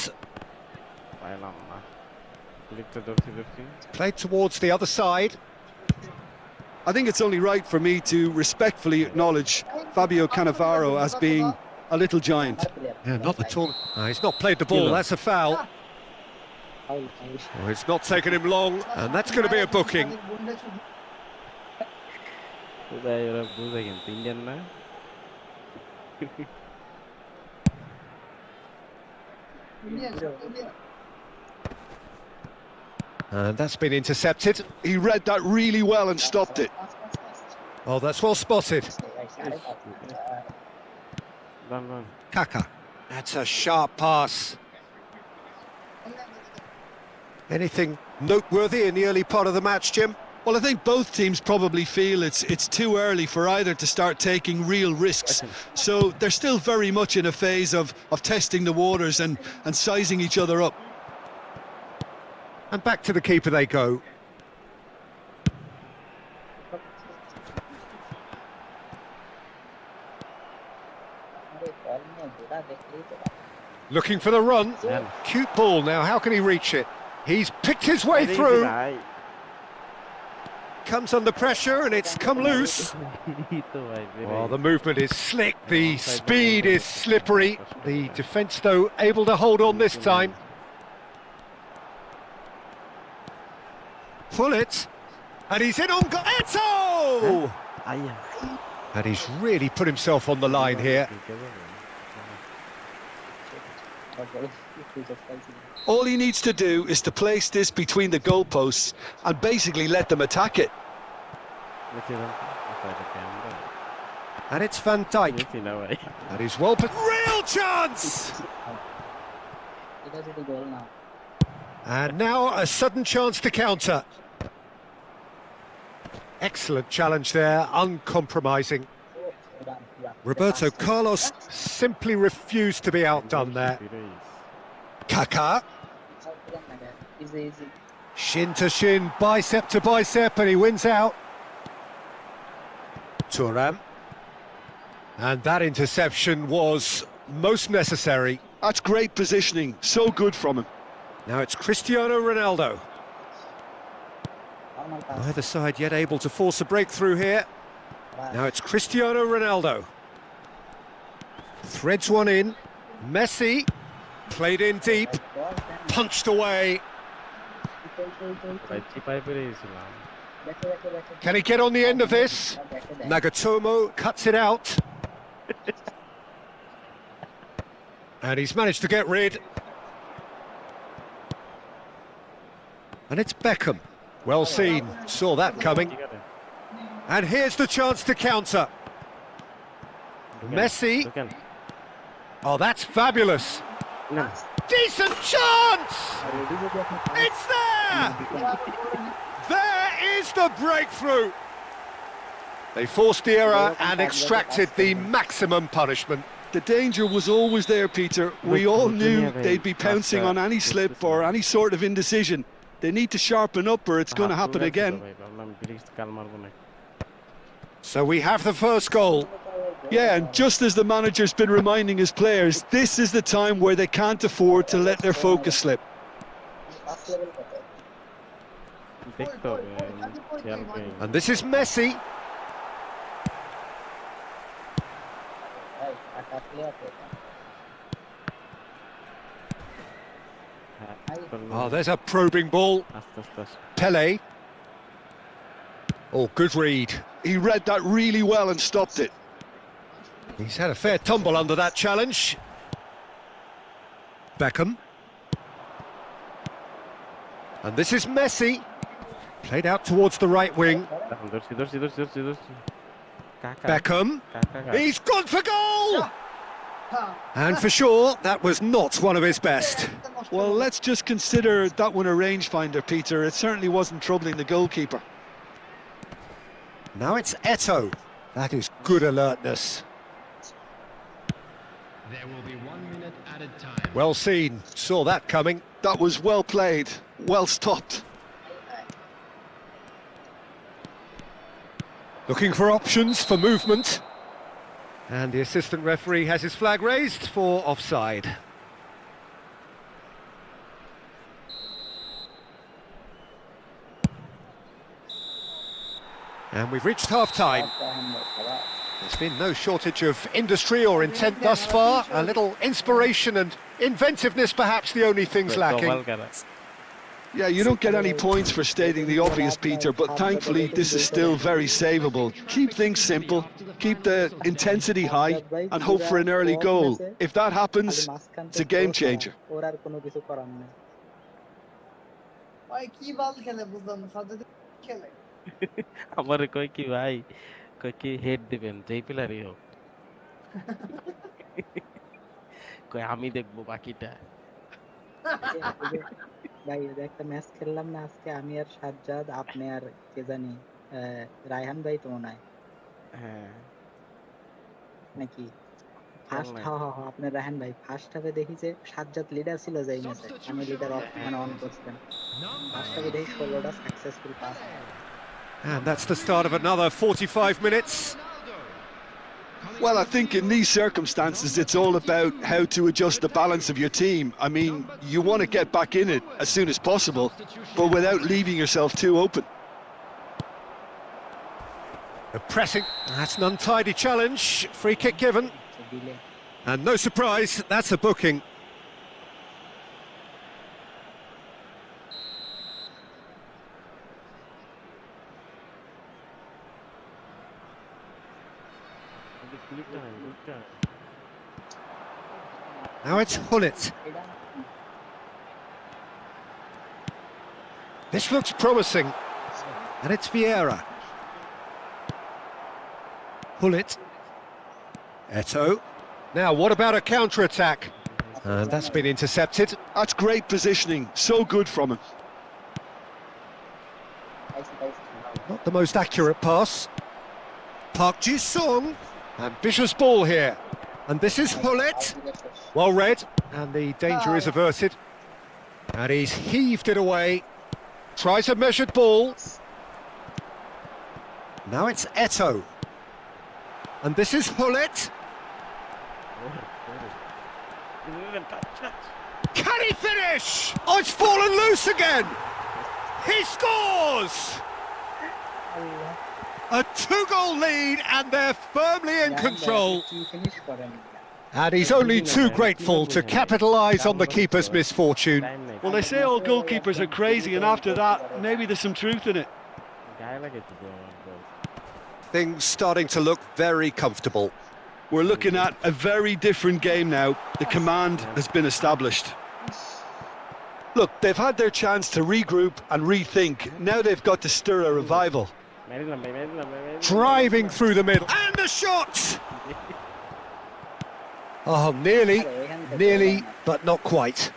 S1: Played towards the other side.
S2: I think it's only right for me to respectfully acknowledge Fabio Cannavaro as being a little giant.
S1: Yeah, not the tall. He's not played the ball, that's a foul. Oh, it's not taken him long, and that's going to be a booking. And that's been intercepted.
S2: He read that really well and stopped it.
S1: Oh, that's well spotted. Kaka. That's a sharp pass. Anything noteworthy in the early part of the match, Jim?
S2: Well, I think both teams probably feel it's too early for either to start taking real risks. So they're still very much in a phase of testing the waters and sizing each other up.
S1: And back to the keeper they go. Looking for the run. Cute ball now, how can he reach it? He's picked his way through. Comes under pressure and it's come loose. Oh, the movement is slick, the speed is slippery. The defence, though, able to hold on this time. Pull it, and he's in on goal. Eto! And he's really put himself on the line here.
S2: All he needs to do is to place this between the goalposts and basically let them attack it.
S1: And it's Van Dijk. That is well put. Real chance! And now a sudden chance to counter. Excellent challenge there, uncompromising. Roberto Carlos simply refused to be outdone there. Kaka. Shin to shin, bicep to bicep, and he wins out. Thuram. And that interception was most necessary.
S2: That's great positioning, so good from him.
S1: Now it's Cristiano Ronaldo. Neither side yet able to force a breakthrough here. Now it's Cristiano Ronaldo. Threads one in. Messi. Played in deep. Punched away. Can he get on the end of this? Nagatomo cuts it out. And he's managed to get rid. And it's Beckham. Well seen, saw that coming. And here's the chance to counter. Messi. Oh, that's fabulous. Decent chance! It's there! there! There is the breakthrough! They forced the error and extracted the maximum punishment.
S2: The danger was always there, Peter. We all knew they'd be pouncing on any slip or any sort of indecision. They need to sharpen up or it's going to happen again.
S1: So we have the first goal.
S2: Yeah, and just as the manager's been reminding his players, this is the time where they can't afford to let their focus slip.
S1: And this is Messi. Oh, there's a probing ball. Pele. Oh, good read.
S2: He read that really well and stopped it.
S1: He's had a fair tumble under that challenge. Beckham. And this is Messi. Played out towards the right wing. Beckham. He's gone for goal! And for sure, that was not one of his best.
S2: Well, let's just consider that one a rangefinder, Peter. It certainly wasn't troubling the goalkeeper.
S1: Now it's Eto'o. That is good alertness.
S3: There will be 1 minute added time.
S1: Well seen. Saw that coming.
S2: That was well played, well stopped.
S1: Looking for options for movement. And the assistant referee has his flag raised for offside. And we've reached half-time. There's been no shortage of industry or intent thus far. A little inspiration and inventiveness, perhaps the only things lacking.
S2: Yeah, you don't get any points for stating the obvious, Peter, but thankfully this is still very savable. Keep things simple, keep the intensity high, and hope for an early goal. If that happens, it's a game changer.
S6: আমারে কয় কি ভাই কয় কি head দিবেন যেই প্লেয়ারই হোক কয় আমি দেখবো বাকিটা
S5: ভাই একটা ম্যাচ খেললাম না আজকে আমি আর সাজ্জাদ আপনি আর কে জানি রায়হান ভাই তো মনে হয়
S6: হ্যাঁ
S5: নাকি ফার্স্ট আপনার রায়হান ভাই ফার্স্ট হাফে দেখি যে সাজ্জাদ লিডার ছিল যেই ম্যাচে আমি লিডার অন করছিলাম ফার্স্ট হাফে দেখি 16টা successful pass.
S1: And that's the start of another 45 minutes.
S2: Well, I think in these circumstances, it's all about how to adjust the balance of your team. I mean, you want to get back in it as soon as possible, but without leaving yourself too open.
S1: The pressing, that's an untidy challenge, free kick given. And no surprise, that's a booking. Now it's Hullet. This looks promising. And it's Vieira. Hullet. Eto'o. Now, what about a counter-attack? And that's been intercepted.
S2: That's great positioning. So good from him.
S1: Not the most accurate pass. Park Ji-sung. Ambitious ball here. And this is Hullet. Well read. And the danger is averted. And he's heaved it away. Tries a measured ball. Now it's Eto'o. And this is Hullet. Can he finish? Oh, it's fallen loose again. He scores! A 2-goal lead and they're firmly in control. And he's only too grateful to capitalise on the keeper's misfortune.
S2: Well, they say all goalkeepers are crazy, and after that, maybe there's some truth in it.
S1: Things starting to look very comfortable.
S2: We're looking at a very different game now. The command has been established. Look, they've had their chance to regroup and rethink. Now they've got to stir a revival.
S1: Driving through the middle. And the shot! Oh, nearly, but not quite.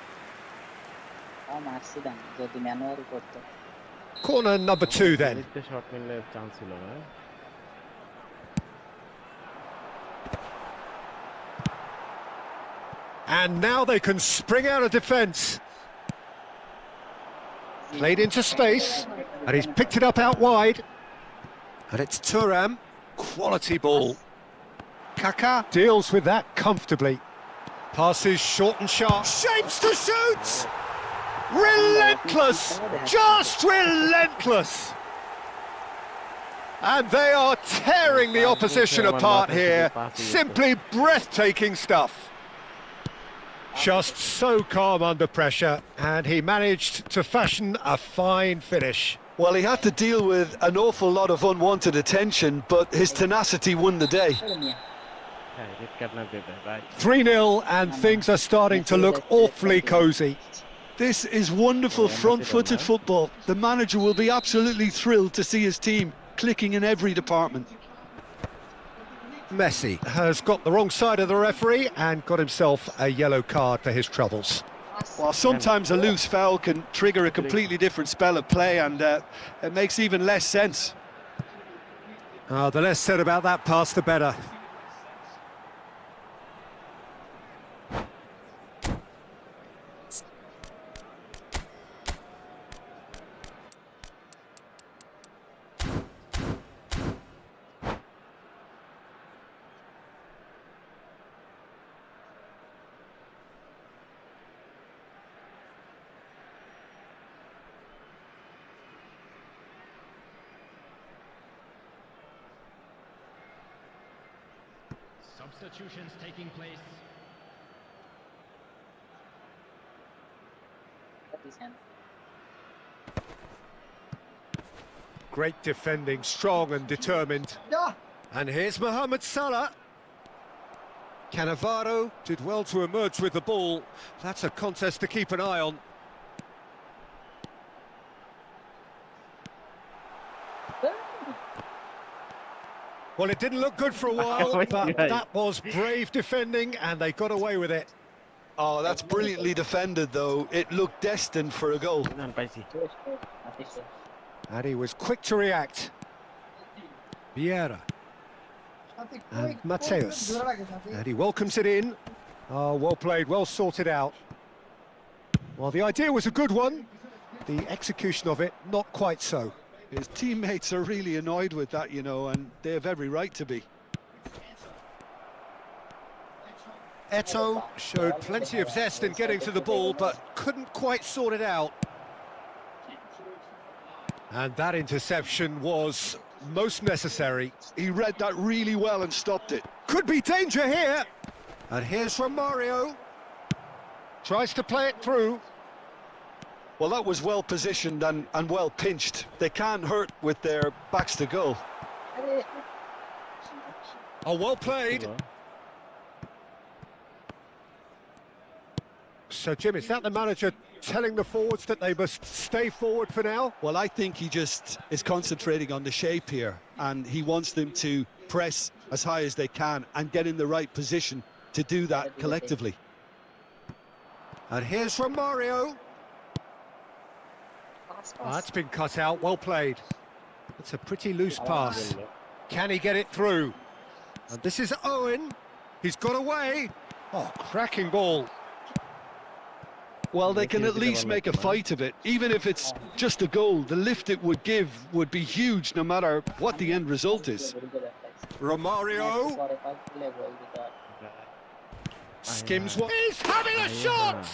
S5: মারছিলাম যদি manual করতো।
S1: Corner number 2 then.
S6: লিখতে shot মিললে chance ছিল না।
S1: And now they can spring out of defence. Played into space, and he's picked it up out wide. And it's Thuram, quality ball. Kaka deals with that comfortably. Passes short and sharp, shapes to shoot! Relentless, just relentless. And they are tearing the opposition apart here. Simply breathtaking stuff. Just so calm under pressure, and he managed to fashion a fine finish.
S2: Well, he had to deal with an awful lot of unwanted attention, but his tenacity won the day.
S1: 3-0, and things are starting to look awfully cosy.
S2: This is wonderful front-footed football. The manager will be absolutely thrilled to see his team clicking in every department.
S1: Messi has got the wrong side of the referee and got himself a yellow card for his troubles.
S2: Well, sometimes a loose foul can trigger a completely different spell of play, and it makes even less sense.
S1: The less said about that pass, the better.
S3: Substitutions taking place.
S1: Great defending, strong and determined.
S4: Yeah.
S1: And here's Mohamed Salah. Cannavaro did well to emerge with the ball. That's a contest to keep an eye on. Well, it didn't look good for a while, but that was brave defending, and they got away with it.
S2: Oh, that's brilliantly defended, though. It looked destined for a goal.
S1: And he was quick to react. Vieira. And Mateus. And he welcomes it in. Oh, well played, well sorted out. Well, the idea was a good one. The execution of it, not quite so.
S2: His teammates are really annoyed with that, you know, and they have every right to be.
S1: Eto'o showed plenty of zest in getting to the ball, but couldn't quite sort it out. And that interception was most necessary.
S2: He read that really well and stopped it.
S1: Could be danger here. And here's Romario. Tries to play it through.
S2: Well, that was well positioned and well pinched. They can't hurt with their backs to goal.
S1: Oh, well played. So, Jim, is that the manager telling the forwards that they must stay forward for now?
S2: Well, I think he just is concentrating on the shape here, and he wants them to press as high as they can and get in the right position to do that collectively.
S1: And here's Romario. That's been cut out, well played. It's a pretty loose pass. Can he get it through? And this is Owen. He's got away. Oh, cracking ball.
S2: Well, they can at least make a fight of it. Even if it's just a goal, the lift it would give would be huge no matter what the end result is.
S1: Romario. Skims what? He's having a shot!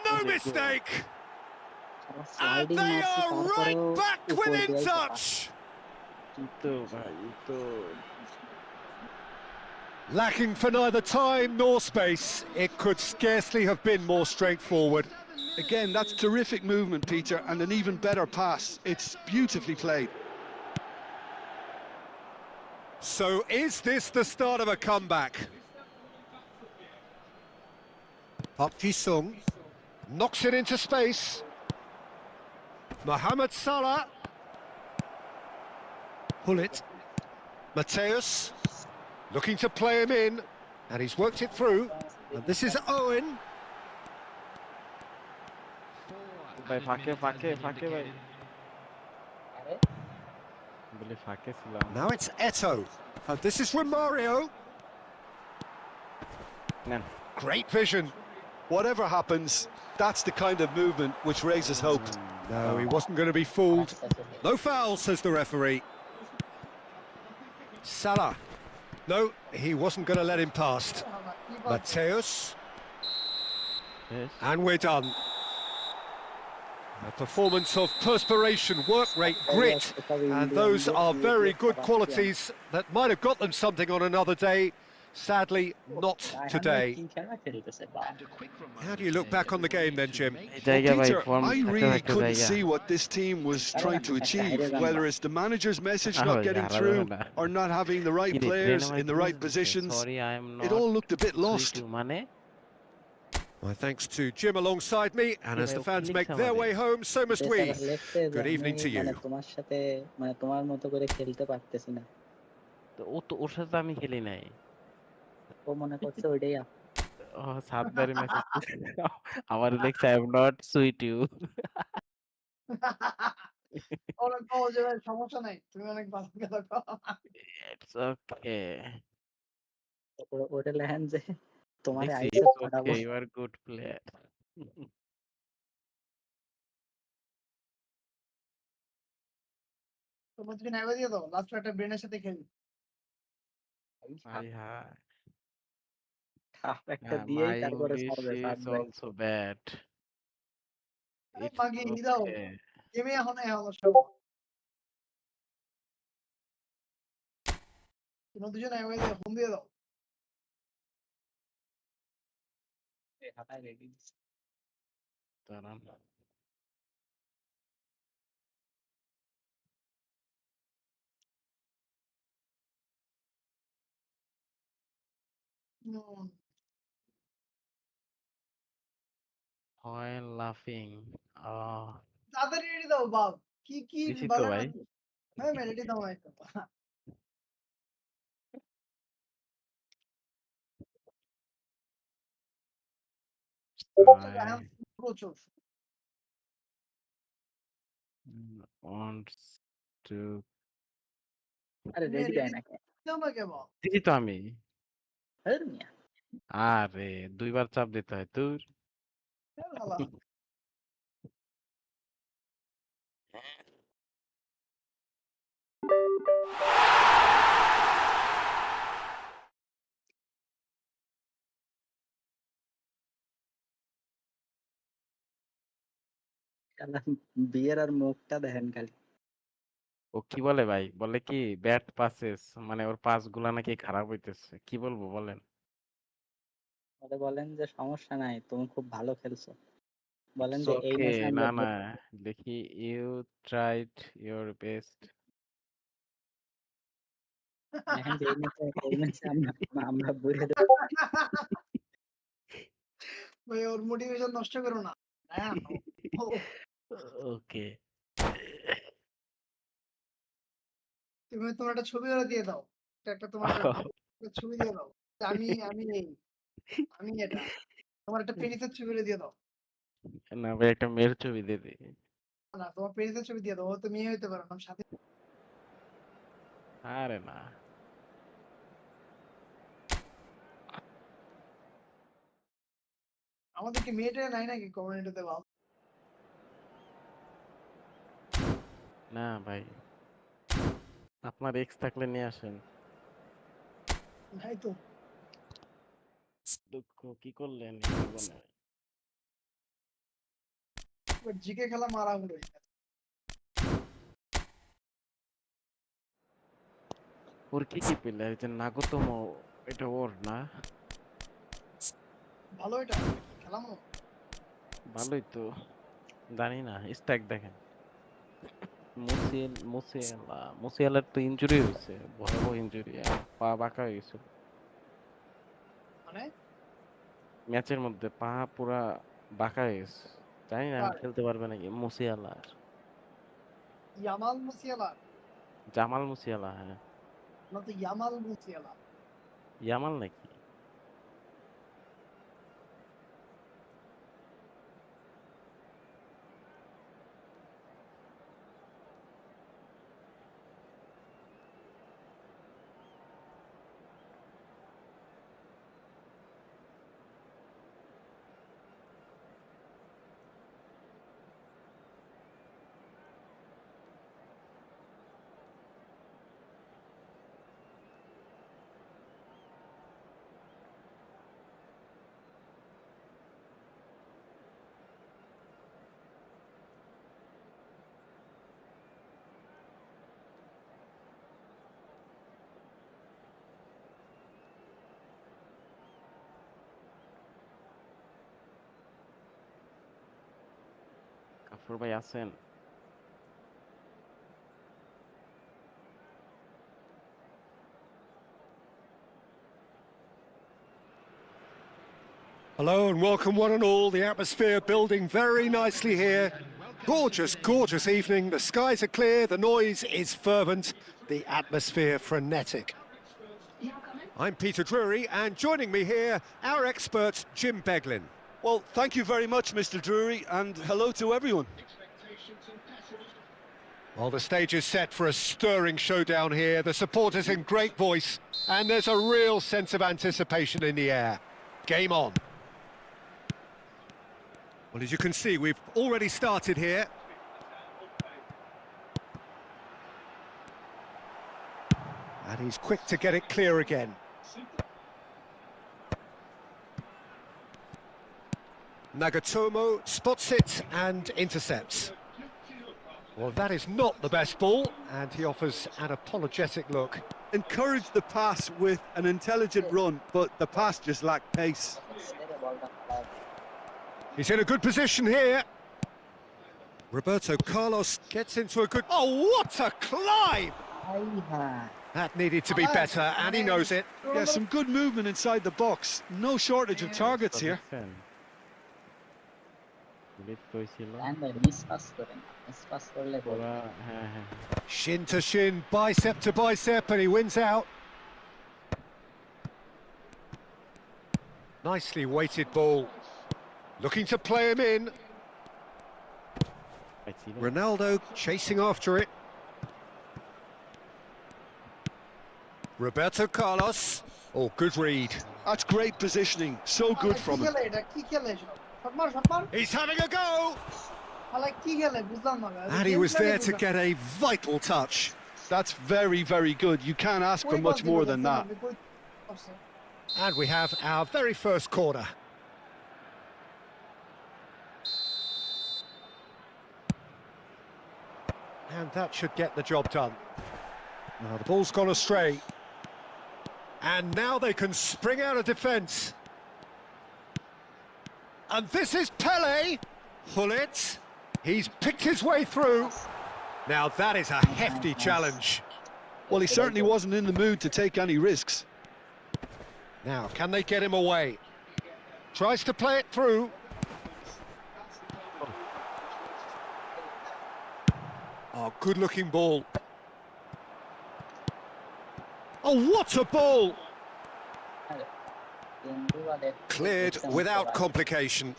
S1: No mistake! And they are right back within touch! Lacking for neither time nor space, it could scarcely have been more straightforward.
S2: Again, that's terrific movement, Peter, and an even better pass. It's beautifully played.
S1: So is this the start of a comeback? Park Ji-sung knocks it into space. Mohamed Salah. Hullet. Mateus. Looking to play him in, and he's worked it through. And this is Owen.
S6: ভাই ফাঁকে ফাঁকে ফাঁকে ভাই
S5: আরে
S6: বলে ফাঁকে ছিলাম
S1: Now it's Eto. And this is Romario.
S6: নেন
S1: Great vision.
S2: Whatever happens, that's the kind of movement which raises hope.
S1: No, he wasn't going to be fooled. No foul, says the referee. Salah. No, he wasn't going to let him past. Mateus.
S6: শেষ
S1: And we're done. A performance of perspiration, work rate, grit. And those are very good qualities that might have got them something on another day. Sadly, not today.
S5: কি খেলা খেলতেছে বাপ
S1: How do you look back on the game then, Jim?
S6: এই
S2: Well,
S6: জায়গা ভাই
S2: Peter,
S6: form
S2: I
S6: থাকতে
S2: really
S6: থাকতে
S2: couldn't
S6: জায়গা
S2: see what this team was trying to achieve, whether it's the manager's message
S6: Ah,
S2: not
S6: yeah,
S2: getting
S6: I don't
S2: through
S6: know.
S2: or not having the right players in the right positions.
S6: Sorry, I am not
S2: It all looked a bit lost.
S6: মানে
S1: My thanks to Jim alongside me, and as the fans make their way home, so must we.
S5: বেচারা লেখছে যে
S1: Good evening
S5: আমি
S1: to
S5: মানে
S1: you.
S5: তোমার সাথে মানে তোমার মতো করে খেলতে পারতেছি না
S6: তো ও তো ওর সাথে তো আমি খেলি নাই
S5: ও মনে করছে ওইটাই
S6: ও 7 বারে মেসেজ আমার লেখছে I am not sweet you
S4: অনেক সহজে ভাই, সমস্যা নাই, তুমি অনেক ভালো খেলো।
S6: ইটস ওকে
S5: ওটা লেখেন যে তোমারে
S6: দেখছি
S5: আইসে
S6: ইটস
S5: পাঠাবো
S6: okay you are good player
S4: তোমরা তুমি নাইবা দিয়ে দাও, লাস্ট একটা ব্রেনের সাথে খেলি।
S6: হাই হাই
S5: একটা দিয়েই
S6: মাই
S5: তারপরে
S6: ইংলিশ
S5: ছাড়বে
S6: ইজ অলসো ব্যাড ইটস
S4: মাগি দাও,
S6: ওকে
S4: গেমে এখন সব তোমরা দুজন নাইবা দিয়ে ফোন দিয়ে দাও।
S6: দাঁড়ান While laughing
S4: তাড়াতাড়ি রেডি দাও বাপ, কি কি
S6: দিছি তো
S4: বাজার
S6: ভাই
S4: নাকি? হ্যাঁ রেডি দাও একদম।
S6: I
S4: প্রচুর
S6: wants to
S5: আরে
S4: তুমি
S5: রেডি দেয়
S4: রেডি
S5: নাকি
S4: দাও না কেবল।
S6: দিছি তো আমি
S5: ধুর মিয়া
S6: আরে 2 বার চাপ দিতে হয় তোর
S4: ভালো
S5: শালা বিয়ের আর মুখটা দেখেন খালি
S6: ও কি বলে ভাই বলে কি ব্যাট পাসেস মানে ওর পাস গুলা নাকি খারাপ হইতেছে কি বলবো বলেন
S5: ওরে বলেন যে সমস্যা নাই তুমি খুব ভালো খেলছো বলেন যে এই
S6: ওকে
S5: ম্যাচে
S6: না
S5: আমরা
S6: না দেখি ইউ ট্রাইড ইওর বেস্ট
S5: দেখেন যে এই ম্যাচে আমরা আমরা বুঝে
S4: ভাই, ওর মোটিভেশন নষ্ট করো না। হ্যাঁ
S6: ওকে
S4: তুমি তোমার একটা ছবি ওরা দিয়ে দাও, একটা তোমার একটা ছবি দিয়ে দাও যে আমি আমি এই আমি এটা তোমার একটা পেনিসের ছবি ওরা দিয়ে দাও।
S6: না ভাই একটা মেয়ের ছবি দিয়ে দিই
S4: না তোমার পেনিসের ছবি দিয়ে দাও, ও তো মেয়ে হইতে পারে না সাথে।
S6: আরে না
S4: আমাদের কি মেয়েটা নাই নাকি কমিউনিটিতে ভাব?
S6: না ভাই আপনার এক্স থাকলে নিয়ে আসেন
S4: নাই তো।
S6: দুঃখ কি করলেন এই জীবনে
S4: জিকে খেলা মারা হলো।
S6: ওর কি কি প্লেয়ার যে নাগতম এটা ওর না
S4: ভালো এটা খেলাম।
S6: ভালোই তো জানি না স্ট্যাক দেখেন মুসিয়ালার তো ইনজুরি হয়েছে ভয়াবহ ইনজুরি পা বাঁকা হয়ে গেছিল
S4: মানে
S6: ম্যাচের মধ্যে পা পুরা বাঁকা হয়ে গেছে জানি না এখন
S4: কার?
S6: খেলতে পারবে নাকি মুসিয়ালার
S4: ইয়ামাল মুসিয়ালা
S6: জামাল মুসিয়ালা হ্যাঁ
S4: না তো ইয়ামাল মুসিয়ালা।
S6: ইয়ামাল নাকি? নাসুর ভাই আছেন?
S1: Hello and welcome one and all. The atmosphere building very nicely here. Gorgeous, gorgeous evening. The skies are clear, the noise is fervent, the atmosphere frenetic. I'm Peter Drury, and joining me here, our expert, Jim Beglin.
S2: Well, thank you very much, Mr. Drury, and hello to everyone.
S1: Well, the stage is set for a stirring showdown here. The supporters in great voice, and there's a real sense of anticipation in the air. Game on. Well, as you can see, we've already started here. And he's quick to get it clear again. Nagatomo spots it and intercepts. Well, that is not the best ball, and he offers an apologetic look.
S2: Encourage the pass with an intelligent run, but the pass just lacked pace.
S1: He's in a good position here. Roberto Carlos gets into a good... Oh, what a climb! That needed to be better, and he knows it.
S2: Yeah, some good movement inside the box. No shortage of targets here.
S1: Shin to shin, bicep to bicep, and he wins out. Nicely weighted ball. Looking to play him in. Ronaldo chasing after it. Roberto Carlos. Oh, good read.
S2: That's great positioning. So good from him.
S1: He's having a go! And he was there to get a vital touch.
S2: That's very, very good. You can't ask for much more than that.
S1: And we have our very first corner. And that should get the job done. Now the ball's gone astray. And now they can spring out of defence. And this is Pele. Hullet. He's picked his way through. Now that is a hefty challenge.
S2: Well, he certainly wasn't in the mood to take any risks.
S1: Now, can they get him away? Tries to play it through. Oh, good-looking ball. Oh, what a ball! Cleared without complication.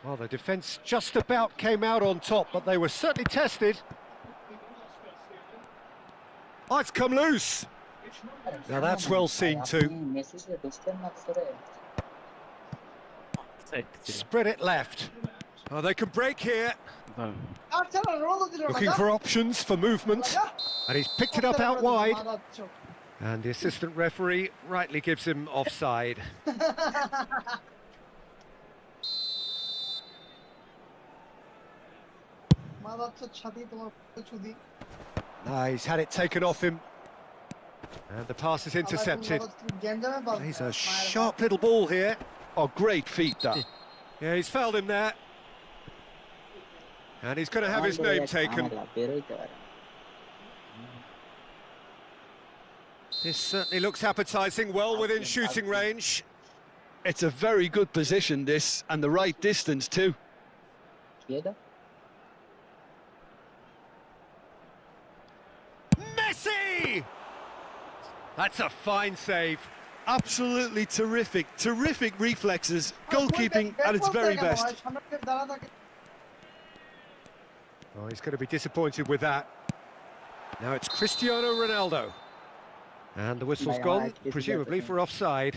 S1: Well, the defence just about came out on top, but they were certainly tested. Oh, it's come loose. Now that's well seen too. Spread it left. Oh, they can break here. Looking for options for movement. And he's picked it up out wide. And the assistant referee rightly gives him offside. He's had it taken off him. And the pass is intercepted. He's a sharp little ball here.
S2: Oh, great feet, that.
S1: Yeah, he's fouled him there. And he's going to have his name taken. This certainly looks appetising, well within shooting range.
S2: It's a very good position, this, and the right distance too.
S1: Messi! That's a fine save.
S2: Absolutely terrific, terrific reflexes, goalkeeping at its very best.
S1: Oh, he's going to be disappointed with that. Now it's Cristiano Ronaldo. And the whistle's gone, presumably for offside.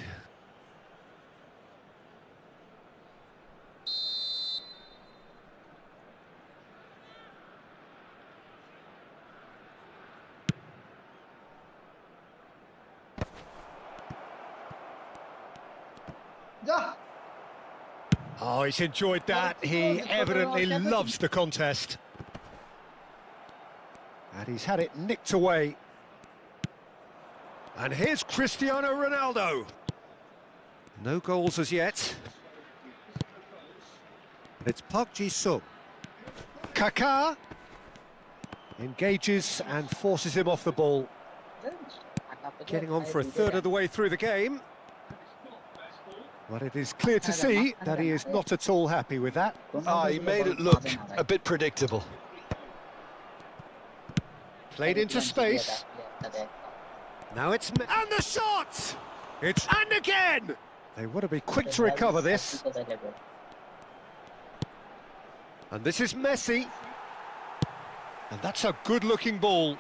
S1: Oh, he's enjoyed that. He evidently loves the contest. And he's had it nicked away. And here's Cristiano Ronaldo. No goals as yet. It's Park Ji-sung. Kaká engages and forces him off the ball. Getting on for a third of the way through the game. But it is clear to see that he is not at all happy with that.
S2: He made it look a bit predictable.
S1: Played into space. Now it's... And the shot! It's... And again! They want to be quick to recover this. And this is Messi. And that's a good-looking ball.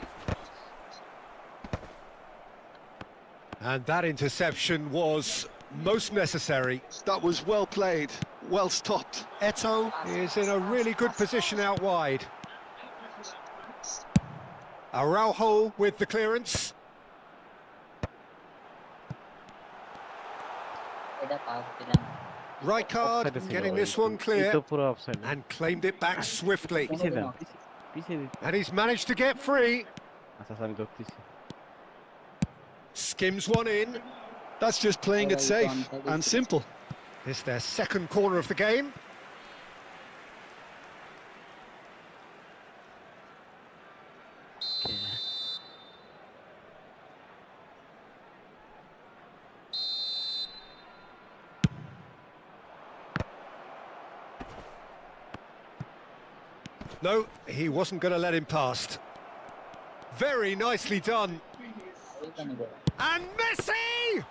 S1: And that interception was most necessary.
S2: That was well played, well stopped.
S1: Eto'o is in a really good position out wide. Araujo with the clearance. Rijkaard getting this one clear and claimed it back swiftly. And he's managed to get free. Skims one in.
S2: That's just playing it safe and simple.
S1: It's their second corner of the game. No, he wasn't going to let him past. Very nicely done. And Messi!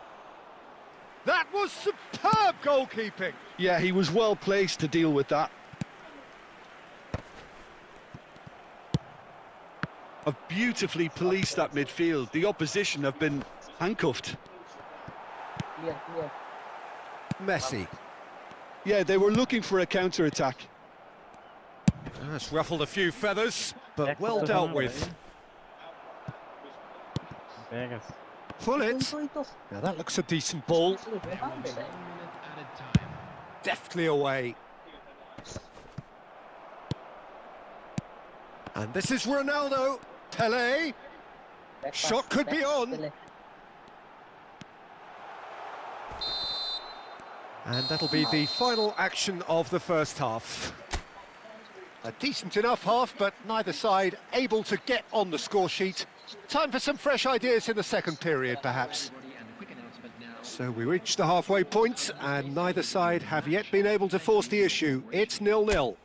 S1: That was superb goalkeeping.
S2: Yeah, he was well placed to deal with that. Have beautifully policed that midfield. The opposition have been handcuffed.
S1: Messi.
S2: Yeah, they were looking for a counter-attack.
S1: That's ruffled a few feathers, but well dealt with. Pull it. Now that looks a decent ball. Deftly away. And this is Ronaldo. Pelé. Shot could be on. And that'll be the final action of the first half. A decent enough half, but neither side able to get on the score sheet. Time for some fresh ideas in the second period, perhaps. So we reach the halfway point, and neither side have yet been able to force the issue. It's 0-0.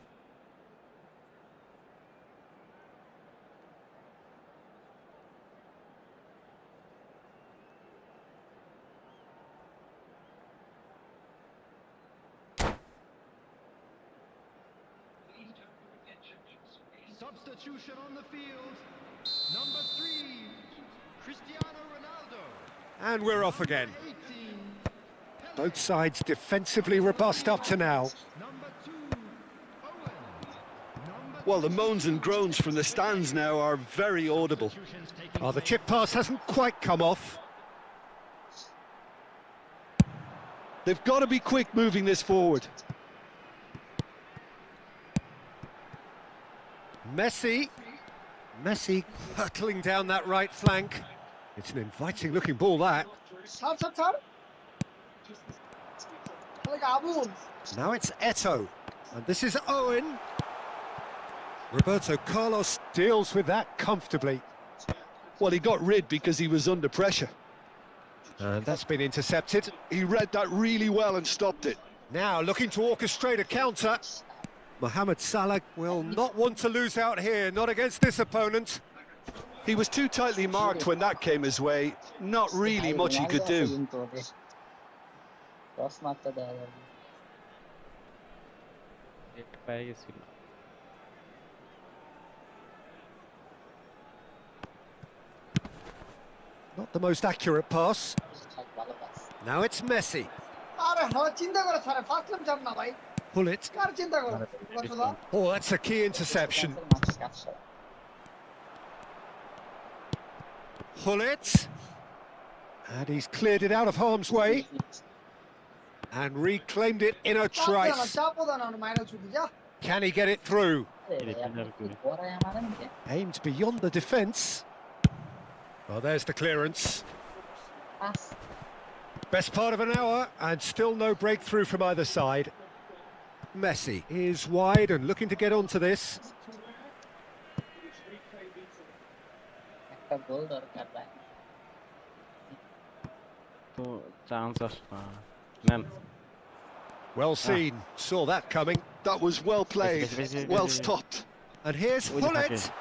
S3: Substitution on the field. Number 3, Cristiano Ronaldo.
S1: And we're off again. Both sides defensively robust up to now.
S3: Number 2, Owen.
S2: Well, the moans and groans from the stands now are very audible.
S1: Oh, the chip pass hasn't quite come off.
S2: They've got to be quick moving this forward.
S1: Messi hurtling down that right flank. It's an inviting looking ball, that. Now it's Eto'o, and this is Owen. Roberto Carlos deals with that comfortably.
S2: Well, he got rid because he was under pressure.
S1: And that's been intercepted.
S2: He read that really well and stopped it.
S1: Now looking to orchestrate a counter. Mohamed Salah will not want to lose out here, not against this opponent.
S2: He was too tightly marked when that came his way. Not really much he could do.
S1: Not the most accurate pass. Now it's Messi. Pull it. Oh, that's a key interception. Pull it. And he's cleared it out of harm's way. And reclaimed it in a trice. Can he get it through? Aimed beyond the defence. Well, there's the clearance. Best part of an hour, and still no breakthrough from either side. Messi is wide and looking to get onto this.
S5: একটা গোল দরকার ভাই।
S6: তো chance আসে না নেন
S1: Well seen, saw that coming.
S2: That was well played, well
S6: Messi.
S2: stopped.
S1: And here's
S6: Oy,
S1: Hullet.
S6: okay.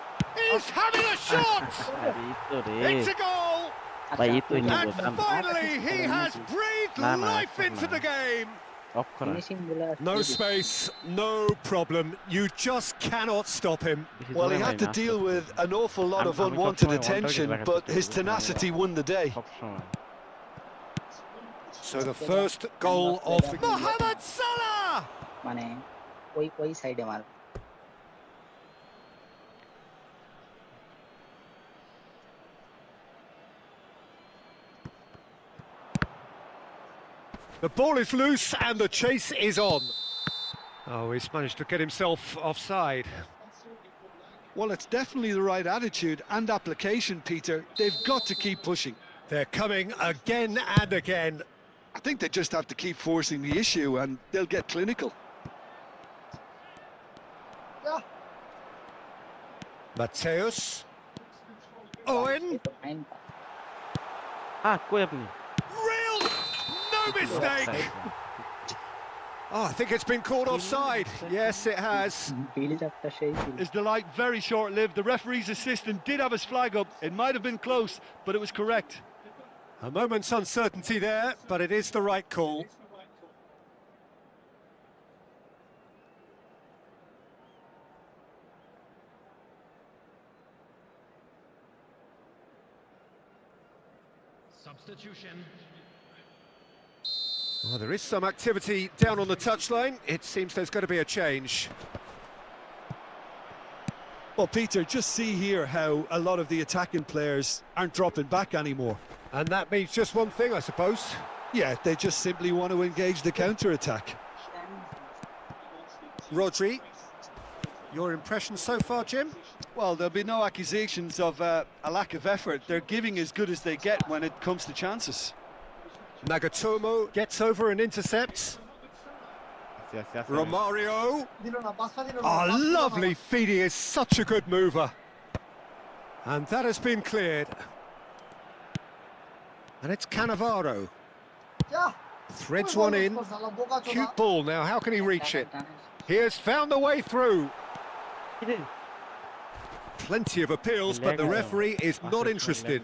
S1: He's having a shot!
S6: আরে এই তো রে
S1: It's a goal!
S6: ভাই এই তো
S1: And
S6: নিব
S1: finally he has breathed
S6: Nah, nah,
S1: life into
S6: nah.
S1: the game.
S6: Of করা
S5: finishing গুলো
S1: No space, no problem. You just cannot stop him.
S2: Well, he had to deal with an awful lot of unwanted attention, but his tenacity won the day.
S6: সব সময়
S1: So the first goal of Mohamed Salah!
S5: মানে ওই সাইডে মার।
S1: The ball is loose and the chase is on. Oh, he's managed to get himself offside.
S2: Well, it's definitely the right attitude and application, Peter. They've got to keep pushing.
S1: They're coming again and again.
S2: I think they just have to keep forcing the issue and they'll get clinical.
S4: Yeah.
S1: Mateus. Owen.
S5: Fine
S6: কই আপনি
S1: Real. No mistake. Oh, I think it's been called offside. Yes, it has.
S5: Build আপটা সেই ছিল।
S2: His delight very short-lived. The referee's assistant did have his flag up. It might have been close, but it was correct.
S1: A moment's uncertainty there, but it is the right call.
S3: Substitution.
S1: Well, there is some activity down on the touchline. It seems there's going to be a change.
S2: Well, Peter, just see here how a lot of the attacking players aren't dropping back anymore.
S1: And that means just one thing, I suppose.
S2: Yeah, they just simply want to engage the counter-attack.
S1: Rodri, your impression so far, Jim?
S2: Well, there'll be no accusations of a lack of effort. They're giving as good as they get when it comes to chances.
S1: Nagatomo gets over and intercepts. Romario.
S4: দিল না, পাঁচটা দিল না,
S1: Oh,
S4: পাঁচ দিল না।
S1: lovely feed. He is such a good mover. And that has been cleared. And it's Cannavaro.
S4: Yeah.
S1: Threads
S4: Good
S1: one
S4: ball
S1: in.
S4: for Salah, বোকা চোদা।
S1: Cute ball now. How can he reach it? He has found the way through. Plenty of appeals, but the referee is not interested.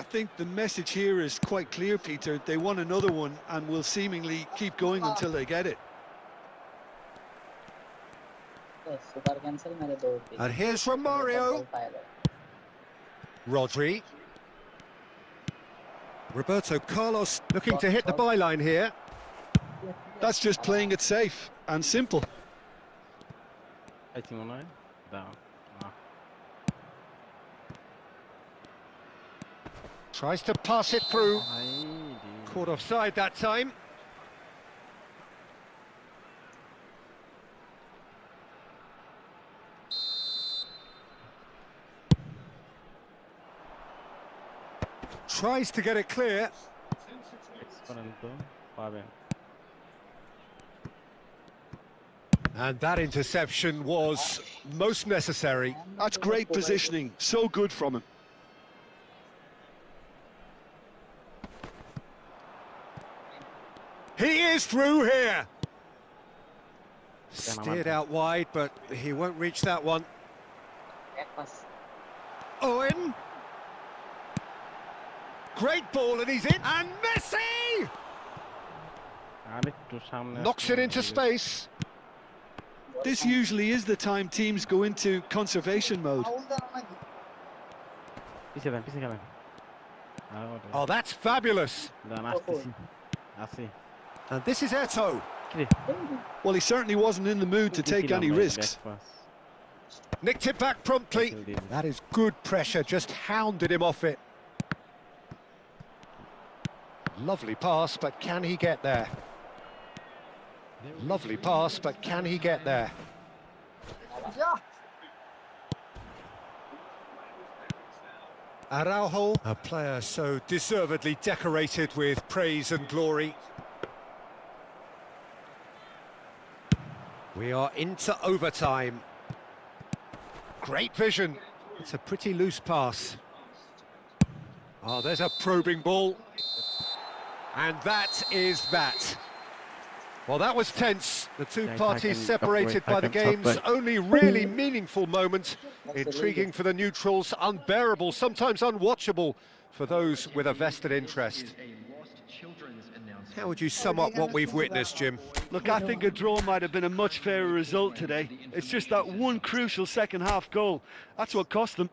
S2: I think the message here is quite clear, Peter. They want another one and will seemingly keep going until they get it.
S5: Super cancel মেরে দৌড় দিই।
S1: And here's Romario. Rodri. Roberto Carlos looking to hit the byline here.
S2: That's just playing it safe and simple.
S6: আইছি মনে হয় দাও
S1: Tries to pass it through. Caught offside that time. Tries to get it clear.
S6: পাবেন
S1: And that interception was most necessary.
S2: That's great positioning. So good from him.
S1: He is through here. Steered out wide, but he won't reach that one.
S5: এক pass
S1: Owen. Great ball, and he's in. And Messi
S6: আরেকটু সামনে
S1: knocks it into space.
S2: This usually is the time teams go into conservation mode.
S4: Foul দেন নাকি?
S6: পিছে খেলেন
S1: Oh, that's fabulous.
S6: দান আসতেছি আসি
S1: And this is Eto.
S2: Well, he certainly wasn't in the mood to take any risks.
S1: Nicked it back promptly. That is good pressure, just hounded him off it. Lovely pass, but can he get there? Lovely pass, but can he get there?
S4: Yeah.
S1: Araujo, a player so deservedly decorated with praise and glory. We are into overtime. Great vision. It's a pretty loose pass. Oh, there's a probing ball. And that is that. Well, that was tense. The two parties separated by the game's only really meaningful moment. Intriguing for the neutrals, unbearable, sometimes unwatchable for those with a vested interest. How would you sum up what we've witnessed, Jim?
S2: Look, I think a draw might have been a much fairer result today. It's just that one crucial second half goal. That's what cost them.